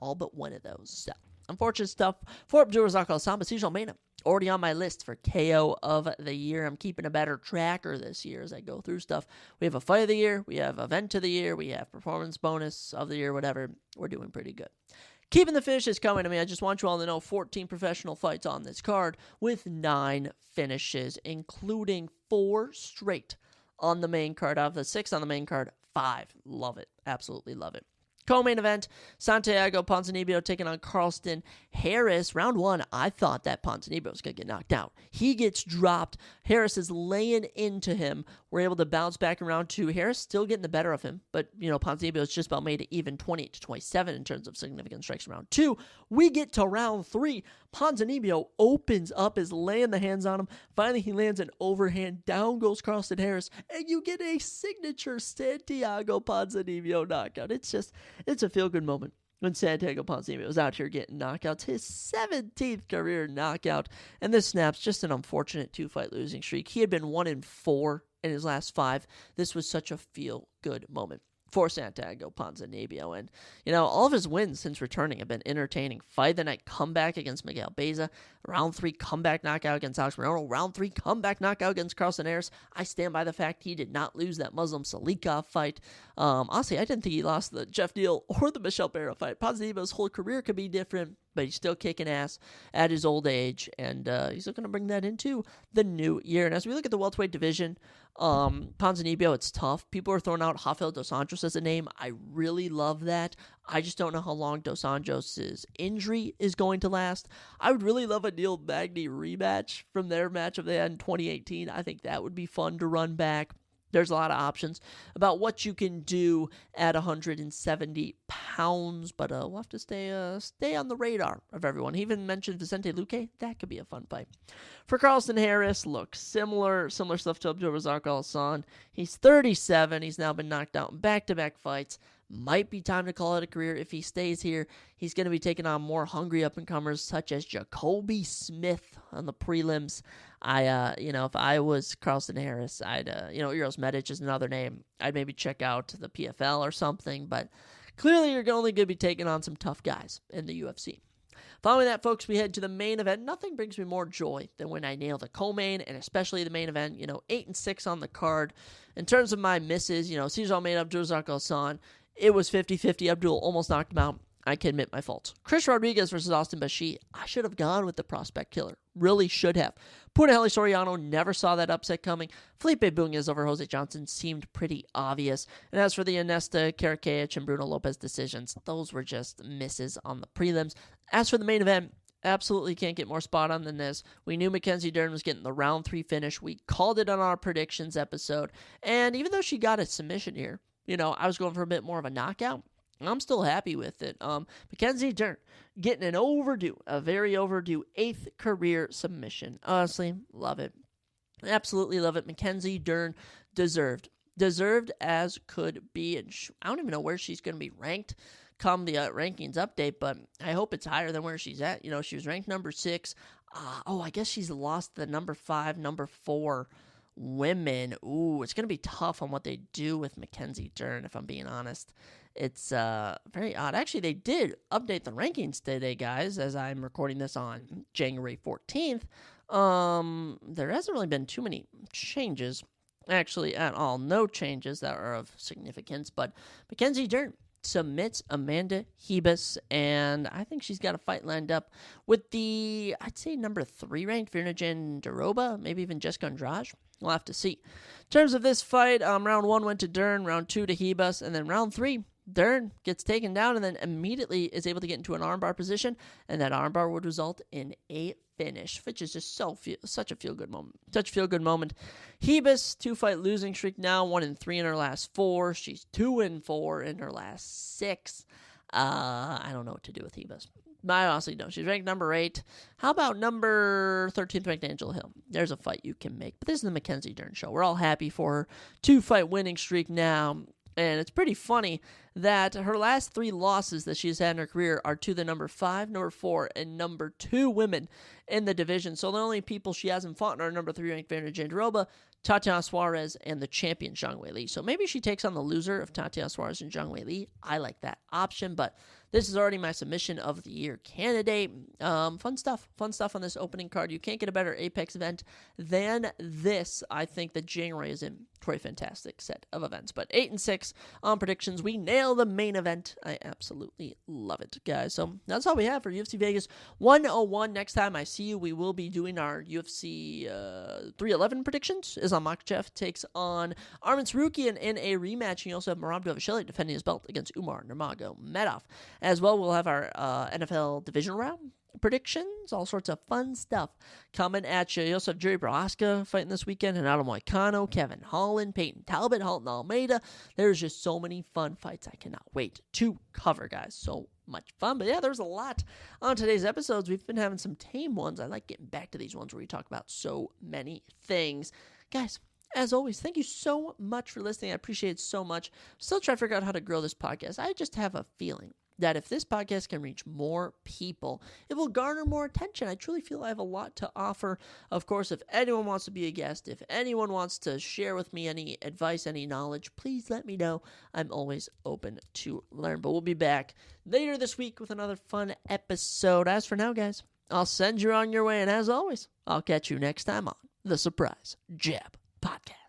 all but one of those. So, unfortunate stuff for Abdulrazak Al-Hassan, but Cesar Almeida already on my list for KO of the year. I'm keeping a better tracker this year as I go through stuff. We have a fight of the year, we have event of the year, we have performance bonus of the year, whatever. We're doing pretty good. Keeping the finishes coming to me. I just want you all to know 14 professional fights on this card with 9 finishes, including 4 straight on the main card. Out of the 6 on the main card, 5. Love it. Absolutely love it. Co-main event, Santiago Ponzinibbio taking on Carlston Harris. Round 1, I thought that Ponzinibbio was going to get knocked out. He gets dropped. Harris is laying into him. We're able to bounce back in round 2. Harris still getting the better of him, but, Ponzinibbio is just about made it even 28-27 in terms of significant strikes in round 2. We get to round 3. Ponzinibbio opens up, is laying the hands on him. Finally, he lands an overhand. Down goes Carlston Harris, and you get a signature Santiago Ponzinibbio knockout. It's a feel-good moment when Santiago Ponzinibbio was out here getting knockouts. His 17th career knockout, and this snaps just an unfortunate 2-fight losing streak. He had been 1-4 in his last 5. This was such a feel-good moment for Santiago Ponzinibbio. And, all of his wins since returning have been entertaining. Fight of the night comeback against Miguel Beza. Round 3 comeback knockout against Alex Morono. Round 3 comeback knockout against Carlston Harris. I stand by the fact he did not lose that Muslim Salikov fight. Honestly, I didn't think he lost the Jeff Neal or the Michelle Barrow fight. Ponzinibbio's whole career could be different, but he's still kicking ass at his old age, and he's looking to bring that into the new year. And as we look at the welterweight division, Ponzinibbio, it's tough. People are throwing out Rafael Dos Anjos as a name. I really love that. I just don't know how long Dos Anjos' injury is going to last. I would really love a Neil Magny rematch from their matchup they had in 2018. I think that would be fun to run back. There's a lot of options about what you can do at 170 pounds, but we'll have to stay on the radar of everyone. He even mentioned Vicente Luque. That could be a fun fight. For Carlston Harris, look, similar stuff to Abdulrazak Al-Hassan. He's 37. He's now been knocked out in back-to-back fights. Might be time to call it a career. If he stays here, he's going to be taking on more hungry up-and-comers such as Jacoby Smith on the prelims. If I was Carlston Harris, I'd, Eros Medic is another name. I'd maybe check out the PFL or something, but clearly you're only going to be taking on some tough guys in the UFC. Following that, folks, we head to the main event. Nothing brings me more joy than when I nail the co-main, and especially the main event, 8-6 on the card. In terms of my misses, Cesar Almeida, Abdulrazak Al-Hassan, it was 50-50. Abdul almost knocked him out. I can admit my faults. Chris Rodriguez versus Austin Bashir. I should have gone with the prospect killer. Really should have. Punahele Soriano, never saw that upset coming. Felipe Bungas over Jose Johnson seemed pretty obvious. And as for the Ernesta Karakic and Bruno Lopez decisions, those were just misses on the prelims. As for the main event, absolutely can't get more spot on than this. We knew Mackenzie Dern was getting the round 3 finish. We called it on our predictions episode. And even though she got a submission here, I was going for a bit more of a knockout. I'm still happy with it. Mackenzie Dern getting a very overdue 8th career submission. Honestly, love it. Absolutely love it. Mackenzie Dern deserved as could be. And I don't even know where she's going to be ranked come the rankings update, but I hope it's higher than where she's at. She was ranked number 6. I guess she's lost the number 5, number 4 women. Ooh, it's going to be tough on what they do with Mackenzie Dern, if I'm being honest. It's very odd. Actually, they did update the rankings today, guys, as I'm recording this on January 14th. There hasn't really been too many changes, actually, at all. No changes that are of significance, but Mackenzie Dern submits Amanda Hebus, and I think she's got a fight lined up with the, I'd say, number 3 ranked Virna Jandiroba, maybe even Jessica Andrade. We'll have to see. In terms of this fight, round 1 went to Dern, round 2 to Hebus, and then round 3, Dern gets taken down and then immediately is able to get into an armbar position, and that armbar would result in a finish, which is just such a feel-good moment. Such a feel-good moment. Hebus, 2-fight losing streak now, 1-3 in her last 4. She's 2-4 in her last 6. I don't know what to do with Hebus. I honestly don't. She's ranked number 8. How about number 13th ranked Angela Hill? There's a fight you can make. But this is the Mackenzie Dern show. We're all happy for her 2-fight winning streak now. And it's pretty funny that her last 3 losses that she's had in her career are to the number 5, number 4, and number 2 women in the division. So the only people she hasn't fought are number 3 ranked Virna Jandiroba, Tatiana Suarez, and the champion Zhang Weili. So maybe she takes on the loser of Tatiana Suarez and Zhang Weili. I like that option, but this is already my submission of the year candidate. Fun stuff on this opening card. You can't get a better Apex event than this. I think that January is in for a fantastic set of events. But 8-6 on predictions. We nail the main event. I absolutely love it, guys. So that's all we have for UFC Vegas 101. Next time I see you, we will be doing our UFC 311 predictions. Islam Makhachev takes on Arman Tsarukyan in a rematch. And you also have Merab Dvalishvili defending his belt against Umar Nurmagomedov. As well, we'll have our NFL divisional round predictions, all sorts of fun stuff coming at you. You also have Jerry Prohaska fighting this weekend, Renato Moicano, Kevin Holland, Peyton Talbot, Halton Almeida. There's just so many fun fights I cannot wait to cover, guys. So much fun. But yeah, there's a lot on today's episodes. We've been having some tame ones. I like getting back to these ones where we talk about so many things. Guys, as always, thank you so much for listening. I appreciate it so much. Still trying to figure out how to grow this podcast. I just have a feeling that if this podcast can reach more people, it will garner more attention. I truly feel I have a lot to offer. Of course, if anyone wants to be a guest, if anyone wants to share with me any advice, any knowledge, please let me know. I'm always open to learn. But we'll be back later this week with another fun episode. As for now, guys, I'll send you on your way. And as always, I'll catch you next time on the Surprise Jab Podcast.